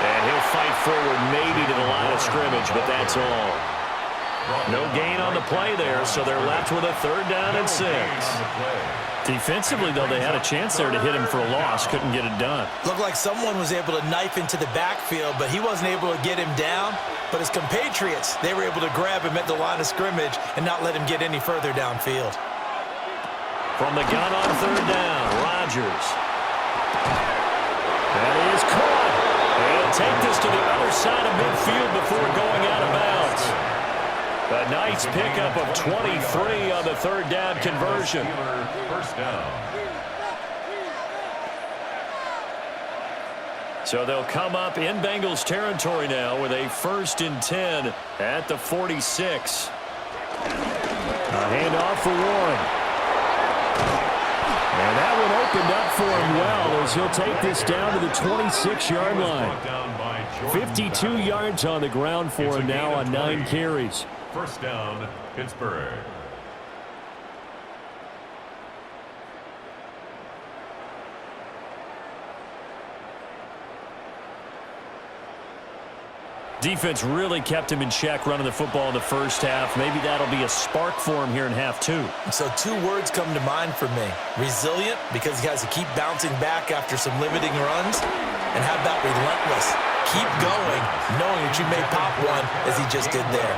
And he'll fight forward maybe to the line of scrimmage, but that's all. No gain on the play there, so they're left with a 3rd down and 6. Defensively, though, they had a chance there to hit him for a loss. Couldn't get it done. Looked like someone was able to knife into the backfield, but he wasn't able to get him down. But his compatriots, they were able to grab him at the line of scrimmage and not let him get any further downfield. From the gun on 3rd down, Rodgers. That is caught. He'll take this to the other side of midfield before going out of bounds. A nice pickup of 23 on the 3rd down conversion. First down. So they'll come up in Bengals territory now with a 1st and 10 at the 46. A handoff for Warren. And that one opened up for him well as he'll take this down to the 26-yard line. 52 yards on the ground for him now on 9 carries. First down, Pittsburgh. Defense really kept him in check running the football in the first half. Maybe that'll be a spark for him here in half 2. So 2 words come to mind for me. Resilient, because he has to keep bouncing back after some limiting runs. And how about relentless? Keep going, knowing that you may pop one as he just did there.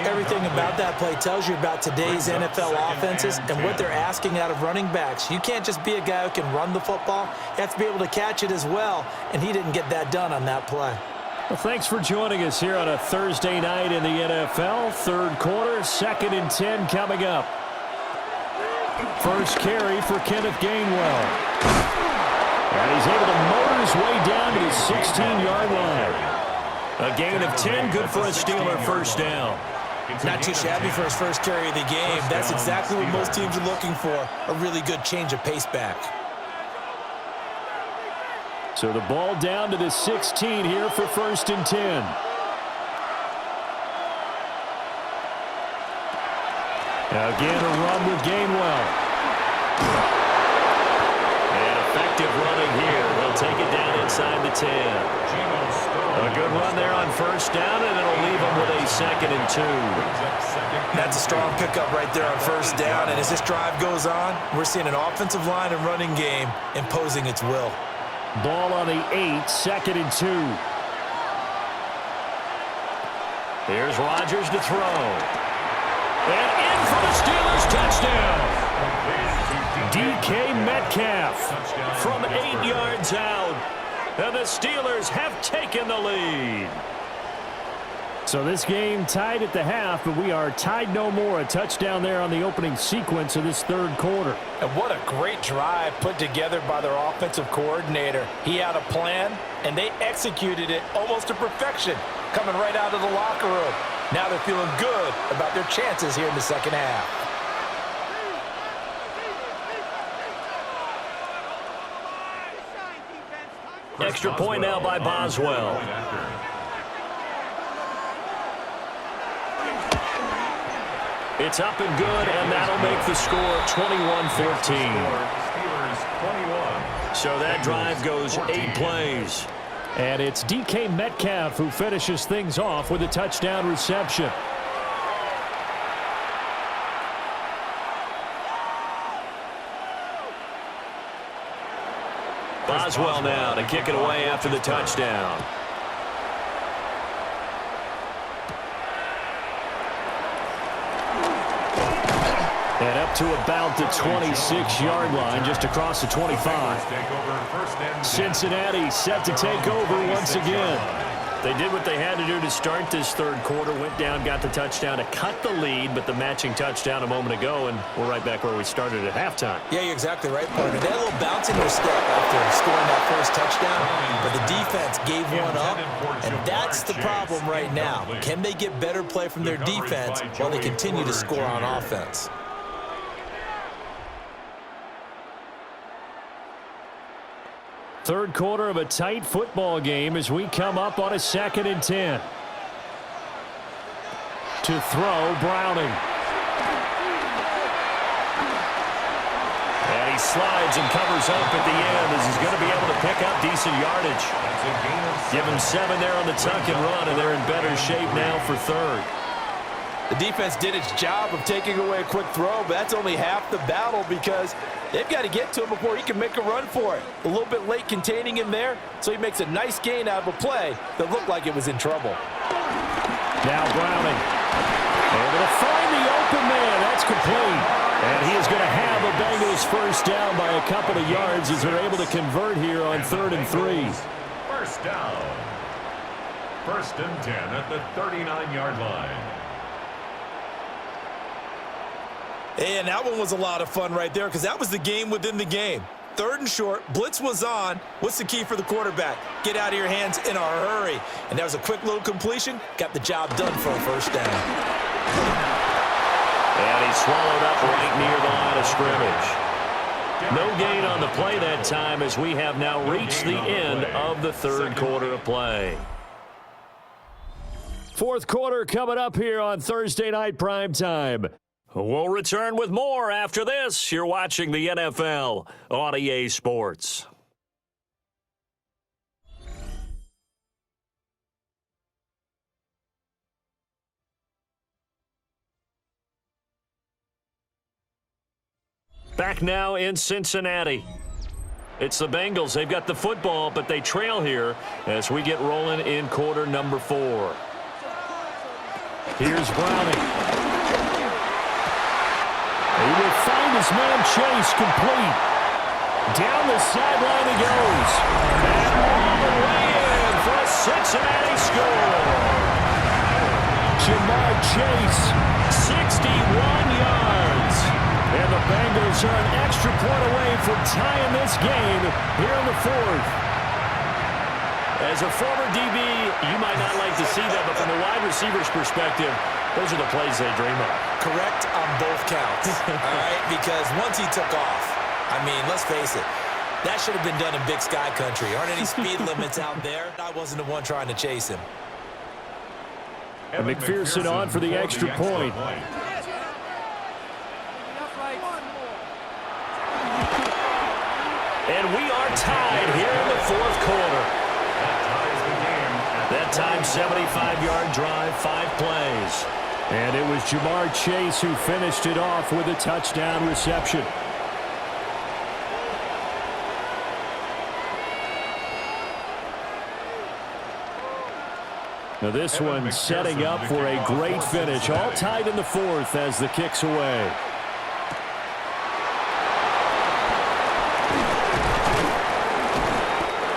Everything about that play tells you about today's NFL offenses and what they're asking out of running backs. You can't just be a guy who can run the football. You have to be able to catch it as well, and he didn't get that done on that play. Well, thanks for joining us here on a Thursday night in the NFL. 3rd quarter, 2nd and 10 coming up. First carry for Kenneth Gainwell. And he's able to motor his way down to the 16-yard line. A gain of 10, good for a Steeler first down. Not too shabby for his first carry of the game. That's exactly what most teams are looking for, a really good change of pace back. So the ball down to the 16 here for 1st and 10. Again, a run with Gainwell. And effective running here. They'll take it down inside the 10. A good run there on 1st down, and it'll leave them with a 2nd and 2. That's a strong pickup right there on 1st down, and as this drive goes on, we're seeing an offensive line and running game imposing its will. Ball on the 8, 2nd and 2. Here's Rodgers to throw. And in for the Steelers touchdown. DK Metcalf from 8 yards out. And the Steelers have taken the lead. So this game tied at the half, but we are tied no more. A touchdown there on the opening sequence of this 3rd quarter. And what a great drive put together by their offensive coordinator. He had a plan, and they executed it almost to perfection, coming right out of the locker room. Now they're feeling good about their chances here in the 2nd half. Extra point now by Boswell. It's up and good, and that'll make the score 21-14. So that drive goes 8 plays. And it's DK Metcalf who finishes things off with a touchdown reception. Boswell now to kick it away after the touchdown. And up to about the 26-yard line, just across the 25. Cincinnati set to take over once again. They did what they had to do to start this third quarter. Went down, got the touchdown to cut the lead, but the matching touchdown a moment ago, and we're right back where we started at halftime. Yeah, you're exactly right, partner. They had a little bounce in their step after scoring that first touchdown, but the defense gave one up, and that's the problem right now. Can they get better play from their defense while they continue to score on offense? Third quarter of a tight football game as we come up on a 2nd and 10. To throw, Browning. And he slides and covers up at the end as he's going to be able to pick up decent yardage. Give him 7 there on the tuck and run, and they're in better shape now for third. The defense did its job of taking away a quick throw, but that's only half the battle because they've got to get to him before he can make a run for it. A little bit late containing him there, so he makes a nice gain out of a play that looked like it was in trouble. Now Browning. Able to find the open man. That's complete. And he is going to have a Bengals first down by a couple of yards as they're able to convert here on 3rd and 3. First down. 1st and 10 at the 39-yard line. And that one was a lot of fun right there because that was the game within the game. 3rd and short, blitz was on. What's the key for the quarterback? Get out of your hands in a hurry. And that was a quick little completion. Got the job done for a first down. And he swallowed up right near the line of scrimmage. No gain on the play that time as we have now reached the end of the third quarter of play. Fourth quarter coming up here on Thursday Night Primetime. We'll return with more after this. You're watching the NFL on EA Sports. Back now in Cincinnati. It's the Bengals. They've got the football, but they trail here as we get rolling in quarter number 4. Here's Browning. He will find his man Chase complete. Down the sideline he goes. And all the way in for a Cincinnati score. Jamar Chase, 61 yards. And the Bengals are an extra point away from tying this game here in the 4th. As a former DB, you might not like to see that, but from a wide receiver's perspective, those are the plays they dream of. Correct on both counts, all right? Because once he took off, I mean, let's face it, that should have been done in Big Sky Country. Aren't any speed limits out there? I wasn't the one trying to chase him. And McPherson on for the extra point. And we are tied here in the 4th quarter. That time, 75-yard drive, 5 plays. And it was Jamar Chase who finished it off with a touchdown reception. Now this one setting up for a great finish. All tied in the 4th as the kick's away.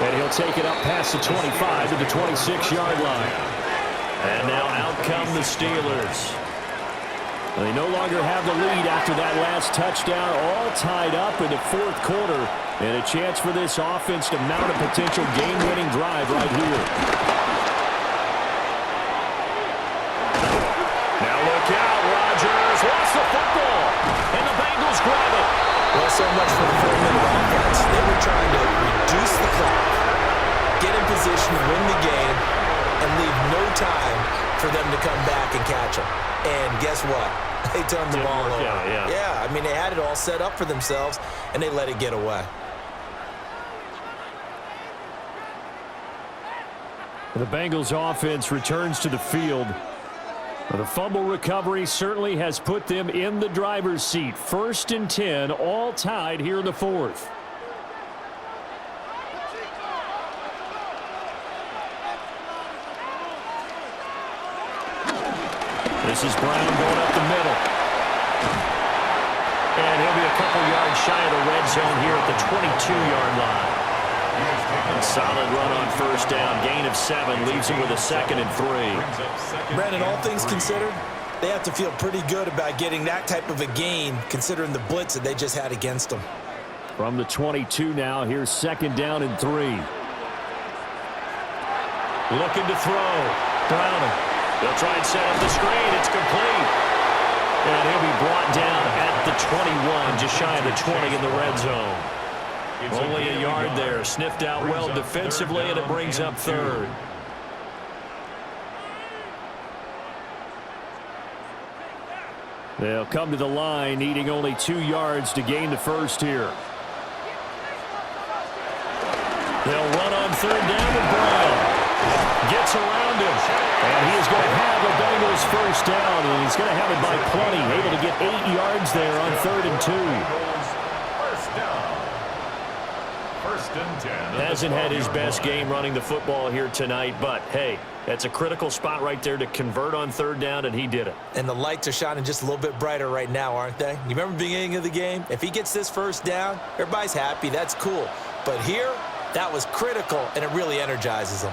And he'll take it up past the 25 to the 26-yard line. And now out come the Steelers. They no longer have the lead after that last touchdown. All tied up in the 4th quarter. And a chance for this offense to mount a potential game-winning drive right here. Now look out, Rodgers lost the football. And the Bengals grab it. Well, so much for the 4-minute offense. They were trying to reduce the clock, get in position, win the game, and leave no time for them to come back and catch them. And guess what? They turned the ball over. Yeah, I mean, they had it all set up for themselves, and they let it get away. The Bengals offense returns to the field. The fumble recovery certainly has put them in the driver's seat. 1st and 10, all tied here in the 4th. This is Brown going up the middle. couple yards shy of the red zone here at the 22-yard line. And solid run on first down. Gain of 7 leaves him with a 2nd and 3. Brandon, all things considered, they have to feel pretty good about getting that type of a gain considering the blitz that they just had against them. From the 22 now, here's 2nd down and 3. Looking to throw. Browning. They'll try and set up the screen. It's complete. And he'll be brought down at the 21, just shy of the 20 in the red zone. Only a yard there. Sniffed out well defensively, and it brings up 3rd. They'll come to the line, needing only 2 yards to gain the first here. They'll run on 3rd down with Brown. Gets around him. And he is going to have a Bengals first down, and he's going to have it by plenty. Able to get 8 yards there on 3rd and 2. First down. 1st and 10. Hasn't had his best game running the football here tonight, but hey, that's a critical spot right there to convert on 3rd down, and he did it. And the lights are shining just a little bit brighter right now, aren't they? You remember the beginning of the game? If he gets this first down, everybody's happy. That's cool. But here, that was critical, and it really energizes him.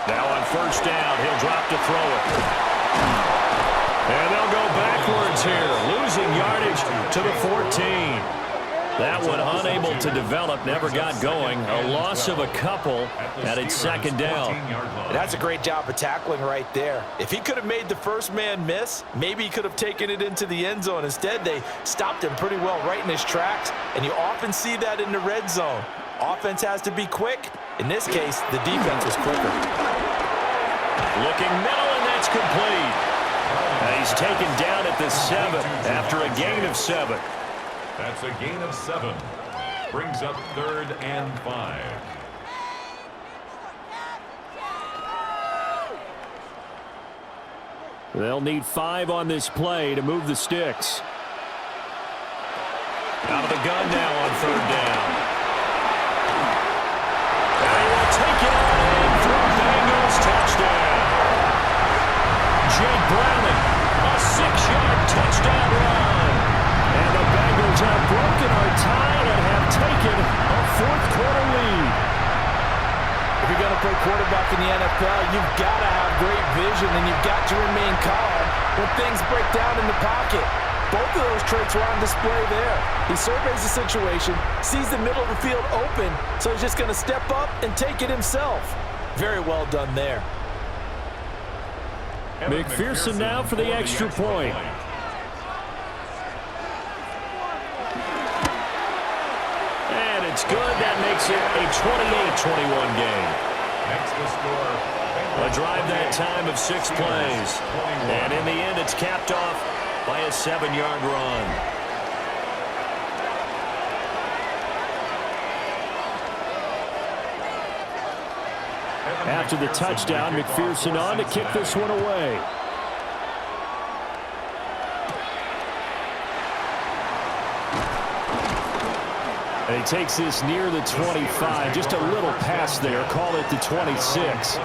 Now on first down, he'll drop to throw it. And they'll go backwards here, losing yardage to the 14. That one unable to develop, never got going. A loss of a couple at its 2nd down. And that's a great job of tackling right there. If he could have made the first man miss, maybe he could have taken it into the end zone. Instead, they stopped him pretty well right in his tracks, and you often see that in the red zone. Offense has to be quick. In this case, the defense was quicker. Looking middle, and that's complete. And he's taken down at the 7 after a gain of 7. That's a gain of 7. Brings up 3rd and 5. They'll need 5 on this play to move the sticks. Out of the gun now on 3rd down. And he will take it on for a Bengals touchdown. Jake Browning, a 6-yard touchdown run. And the Bengals have broken our tie and have taken a 4th quarter lead. If you're going to play quarterback in the NFL, you've got to have great vision, and you've got to remain calm when things break down in the pocket. Both of those traits were on display there. He surveys the situation, sees the middle of the field open, so he's just going to step up and take it himself. Very well done there. McPherson now for the extra point. And it's good. That makes it a 28-21 game. Next to score. A drive that time of 6 plays. And in the end, it's capped off by a 7-yard run. After the touchdown, McPherson on to kick this one away. And he takes this near the 25. Just a little pass there. Call it the 26.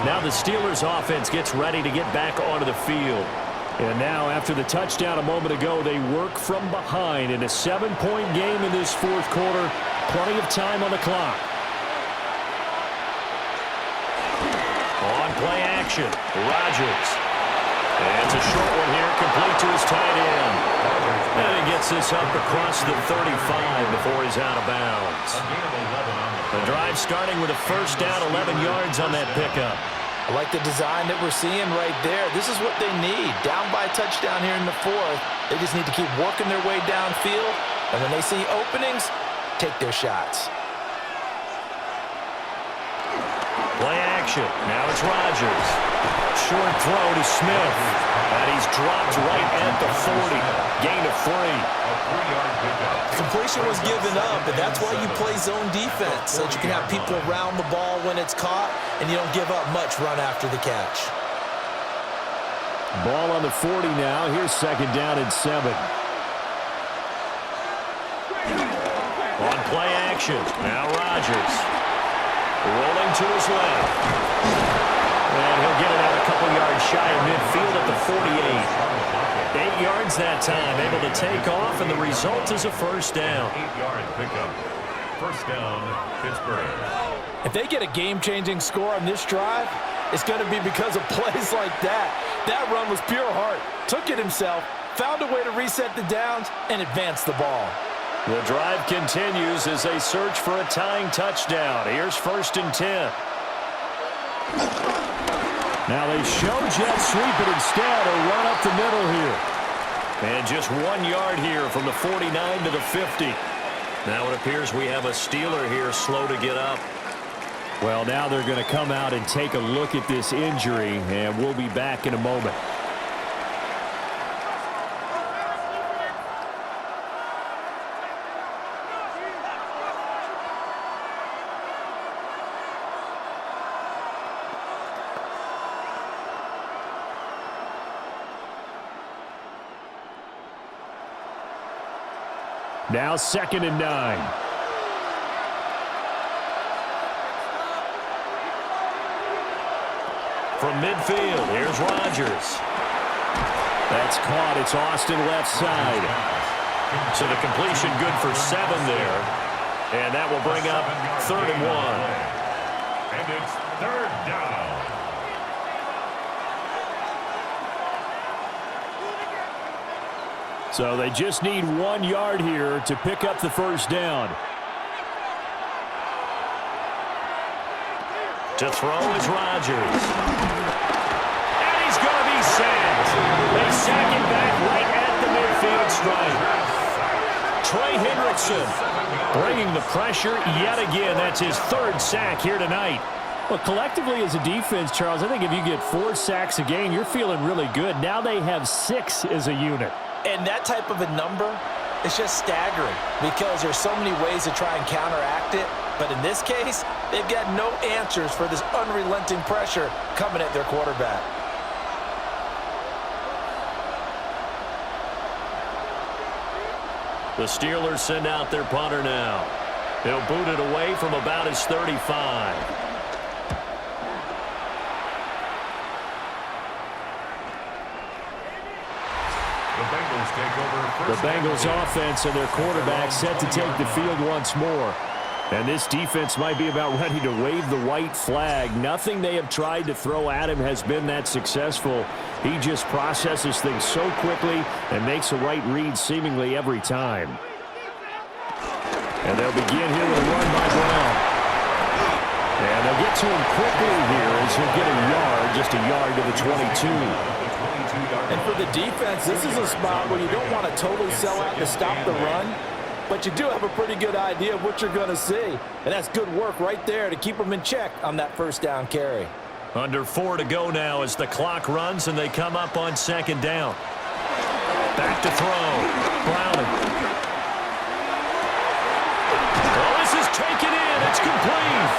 Now the Steelers offense gets ready to get back onto the field. And now after the touchdown a moment ago, they work from behind in a 7-point game in this 4th quarter. Plenty of time on the clock. On play action, Rodgers. And it's a short one here, complete to his tight end. And he gets this up across the 35 before he's out of bounds. The drive starting with a first down, 11 yards on that pickup. I like the design that we're seeing right there. This is what they need. Down by a touchdown here in the 4th. They just need to keep working their way downfield. And when they see openings, take their shots. Play action. Now it's Rodgers. Short throw to Smith. And he's dropped right at the 40. Gain of 3. Completion was given up, but that's why you play zone defense, so that you can have people around the ball when it's caught, and you don't give up much run after the catch. Ball on the 40 now. Here's 2nd down and 7. On play action. Now Rodgers. Rolling to his left. And he'll get it out a couple yards shy of midfield at the 48. 8 yards that time, able to take off, and the result is a first down. 8-yard pickup. First down, Pittsburgh. If they get a game-changing score on this drive, it's going to be because of plays like that. That run was pure heart. Took it himself, found a way to reset the downs, and advance the ball. The drive continues as they search for a tying touchdown. Here's 1st and 10. Now they show jet sweep, but instead a run up the middle here. And just 1 yard here from the 49 to the 50. Now it appears we have a Steeler here slow to get up. Well, now they're going to come out and take a look at this injury, and we'll be back in a moment. Now 2nd and 9. From midfield, here's Rodgers. That's caught. It's Austin left side. So the completion good for 7 there. And that will bring up 3rd and 1. And it's 3rd down. So they just need 1 yard here to pick up the first down. To throw is Rodgers. And he's going to be sacked. They sack him back right at the midfield stripe. Trey Hendrickson bringing the pressure yet again. That's his 3rd sack here tonight. Well, collectively as a defense, Charles, I think if you get 4 sacks a game, you're feeling really good. Now they have 6 as a unit. And that type of a number is just staggering because there's so many ways to try and counteract it. But in this case, they've got no answers for this unrelenting pressure coming at their quarterback. The Steelers send out their punter now. He'll boot it away from about his 35. The Bengals offense and their quarterback set to take the field once more. And this defense might be about ready to wave the white flag. Nothing they have tried to throw at him has been that successful. He just processes things so quickly and makes the right read seemingly every time. And they'll begin here with a run by Brown. And they'll get to him quickly here as he'll get a yard, just a yard to the 22. And for the defense, this is a spot where you don't want to totally sell out to stop the run, but you do have a pretty good idea of what you're going to see. And that's good work right there to keep them in check on that 1st down carry. Under 4 to go now as the clock runs and they come up on 2nd down. Back to throw. Browning. Oh, this is taken in. It's complete.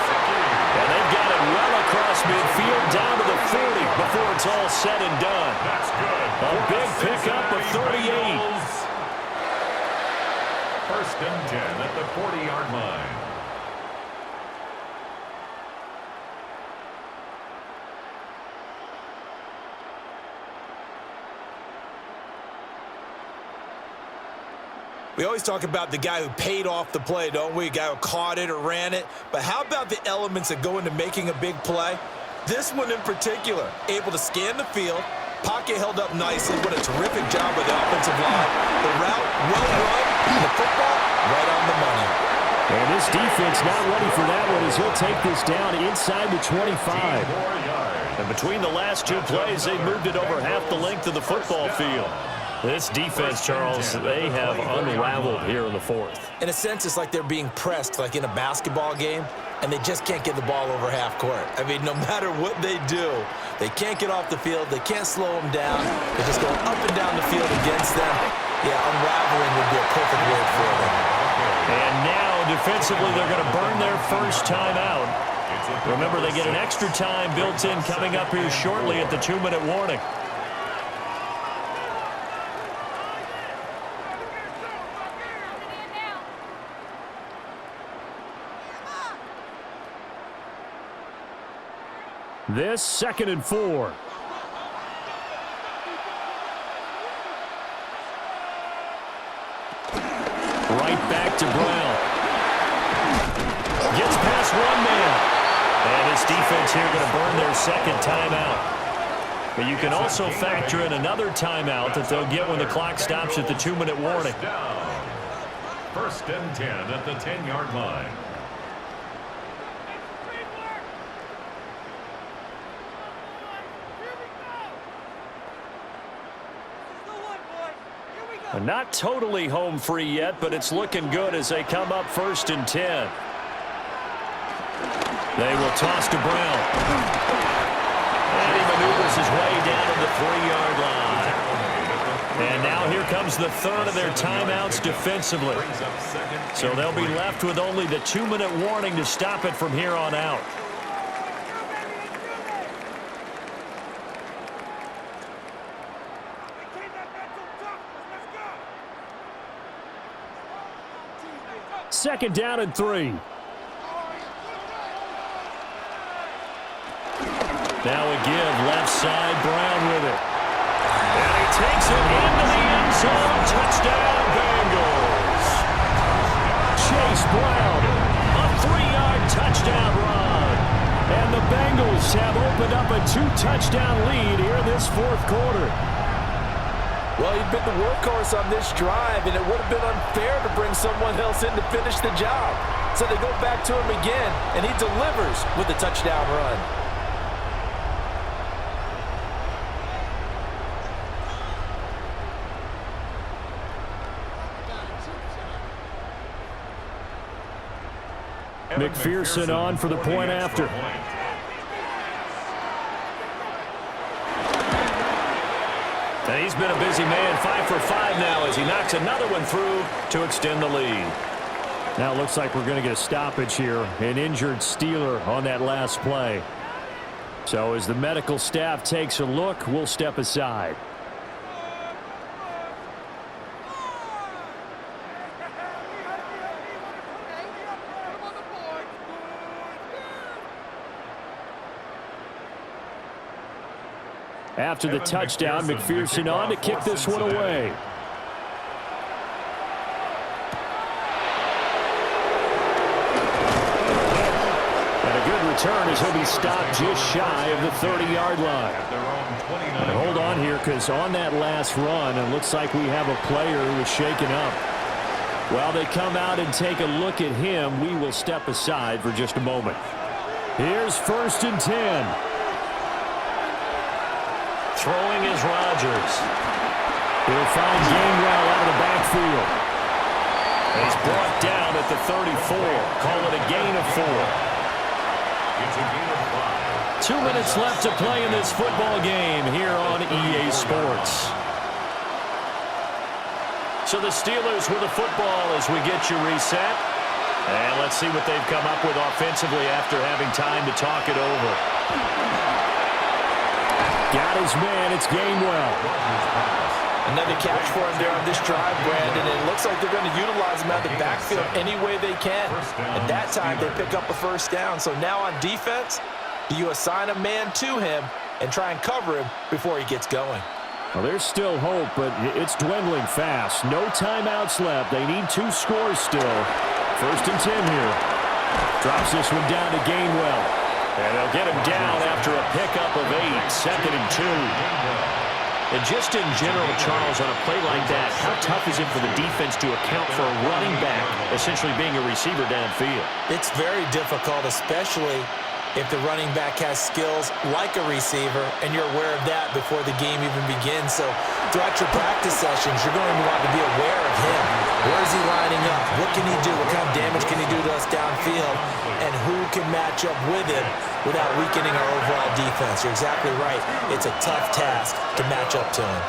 And they've got it well across midfield down to the 40 before it's all said and done. That's good. A big pickup of 38. 1st and 10 at the 40-yard line. We always talk about the guy who paid off the play, don't we? A guy who caught it or ran it. But how about the elements that go into making a big play? This one in particular, able to scan the field, pocket held up nicely. What a terrific job by the offensive line. The route, well run, and the football, right on the money. And this defense not ready for that one as he'll take this down inside the 25. And between the last 2 plays, they've moved it over half the length of the football field. This defense, Charles, they have unraveled here in the 4th. In a sense, it's like they're being pressed like in a basketball game, and they just can't get the ball over half court. I mean, no matter what they do, they can't get off the field. They can't slow them down. They're just going up and down the field against them. Yeah, unraveling would be a perfect word for them. And now, defensively, they're going to burn their first time out. Remember, they get an extra time built in coming up here shortly at the 2-minute warning. This 2nd and 4. Right back to Brown. Gets past one man. And his defense here going to burn their second timeout. But you can also factor in another timeout that they'll get when the clock stops at the 2-minute warning. First and 10 at the 10-yard line. Not totally home free yet, but it's looking good as they come up 1st and 10. They will toss to Brown. And he maneuvers his way down to the 3-yard line. And now here comes the third of their timeouts defensively. So they'll be left with only the 2-minute warning to stop it from here on out. Second down and 3. Now a give, left side, Brown with it. And he takes it into the end zone. Touchdown, Bengals. Chase Brown, a 3-yard touchdown run. And the Bengals have opened up a 2-touchdown lead here in this 4th quarter. Well, he'd been the workhorse on this drive, and it would have been unfair to bring someone else in to finish the job. So they go back to him again, and he delivers with a touchdown run. McPherson on for the point after. And he's been a busy man, 5 for 5 now as he knocks another one through to extend the lead. Now it looks like we're going to get a stoppage here. An injured Steeler on that last play. So as the medical staff takes a look, we'll step aside. After the touchdown, McPherson on to kick this one away. And a good return as he'll be stopped just shy of the 30-yard line. And hold on here, because on that last run, it looks like we have a player who is shaken up. While they come out and take a look at him, we will step aside for just a moment. Here's 1st and 10. Throwing is Rodgers. He'll find Gainwell out of the backfield. And he's brought down at the 34. Call it a gain of 4. It's a gain of 5. 2 minutes left to play in this football game here on EA Sports. So the Steelers with the football as we get you reset. And let's see what they've come up with offensively after having time to talk it over. Got his man, it's Gainwell. Another catch for him there on this drive, Brandon, and it looks like they're going to utilize him out of the backfield any way they can. And that time they pick up a 1st down. So now on defense, do you assign a man to him and try and cover him before he gets going? Well, there's still hope, but it's dwindling fast. No timeouts left. They need 2 scores still. 1st and 10 here. Drops this one down to Gainwell. And they'll get him down after a pickup of 8, 2nd and 2. And just in general, Charles, on a play like that, how tough is it for the defense to account for a running back essentially being a receiver downfield? It's very difficult, especially if the running back has skills like a receiver, and you're aware of that before the game even begins. So throughout your practice sessions, you're going to want to be aware of him. Where is he lining up? What can he do? What kind of damage can he do to us downfield? And who can match up with him without weakening our overall defense? You're exactly right. It's a tough task to match up to him.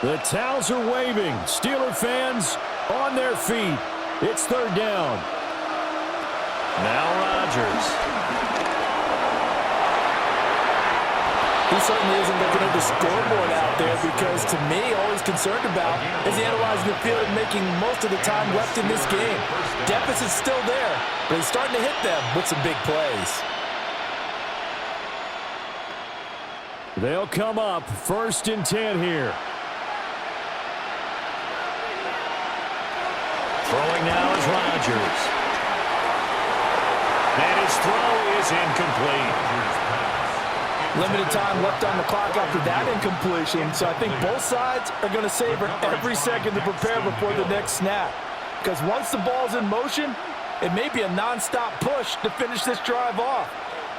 The towels are waving. Steeler fans on their feet. It's 3rd down. Now Rodgers. He certainly isn't looking at the scoreboard out there because, to me, all he's concerned about is analyzing the field and making most of the time left in this game. Deficit's still there, but he's starting to hit them with some big plays. They'll come up 1st and 10 here. Throwing now is Rodgers. And his throw is incomplete. Limited time left on the clock after that incompletion, so I think both sides are going to savor every second to prepare before the next snap. Because once the ball's in motion, it may be a non-stop push to finish this drive off.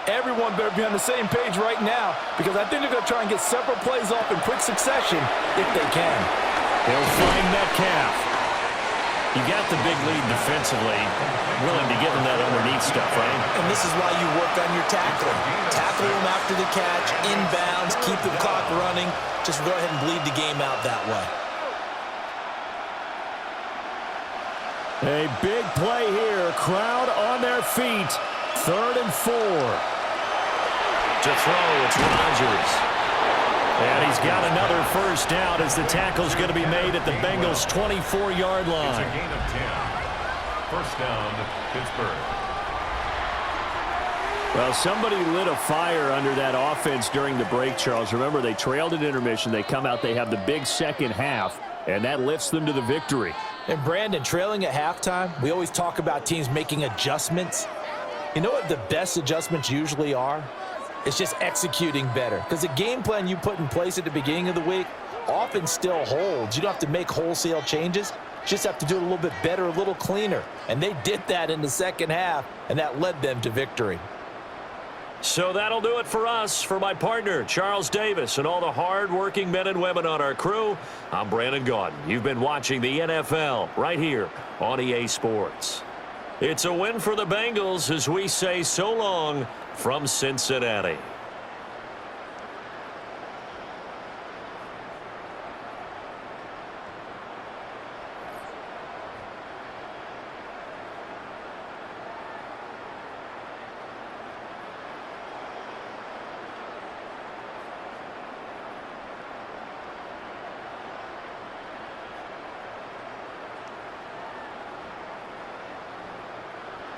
Everyone better be on the same page right now, because I think they're going to try and get several plays off in quick succession if they can. He'll find Metcalf. You got the big lead defensively. Willing to give him that underneath stuff, right? And this is why you work on your tackling. Tackle him after the catch, inbounds, keep the clock running. Just go ahead and bleed the game out that way. A big play here. Crowd on their feet. 3rd and 4. To throw, it's Rodgers. And he's got another first down as the tackle's going to be made at the Bengals' 24-yard It's a line. gain of 10. First down, Pittsburgh. Well, somebody lit a fire under that offense during the break, Charles. Remember, they trailed at intermission. They come out, they have the big second half, and that lifts them to the victory. And Brandon, trailing at halftime, we always talk about teams making adjustments. You know what the best adjustments usually are? It's just executing better. Because the game plan you put in place at the beginning of the week often still holds. You don't have to make wholesale changes. You just have to do it a little bit better, a little cleaner. And they did that in the second half, and that led them to victory. So that'll do it for us. For my partner, Charles Davis, and all the hard-working men and women on our crew, I'm Brandon Gaudin. You've been watching the NFL right here on EA Sports. It's a win for the Bengals as we say so long from Cincinnati.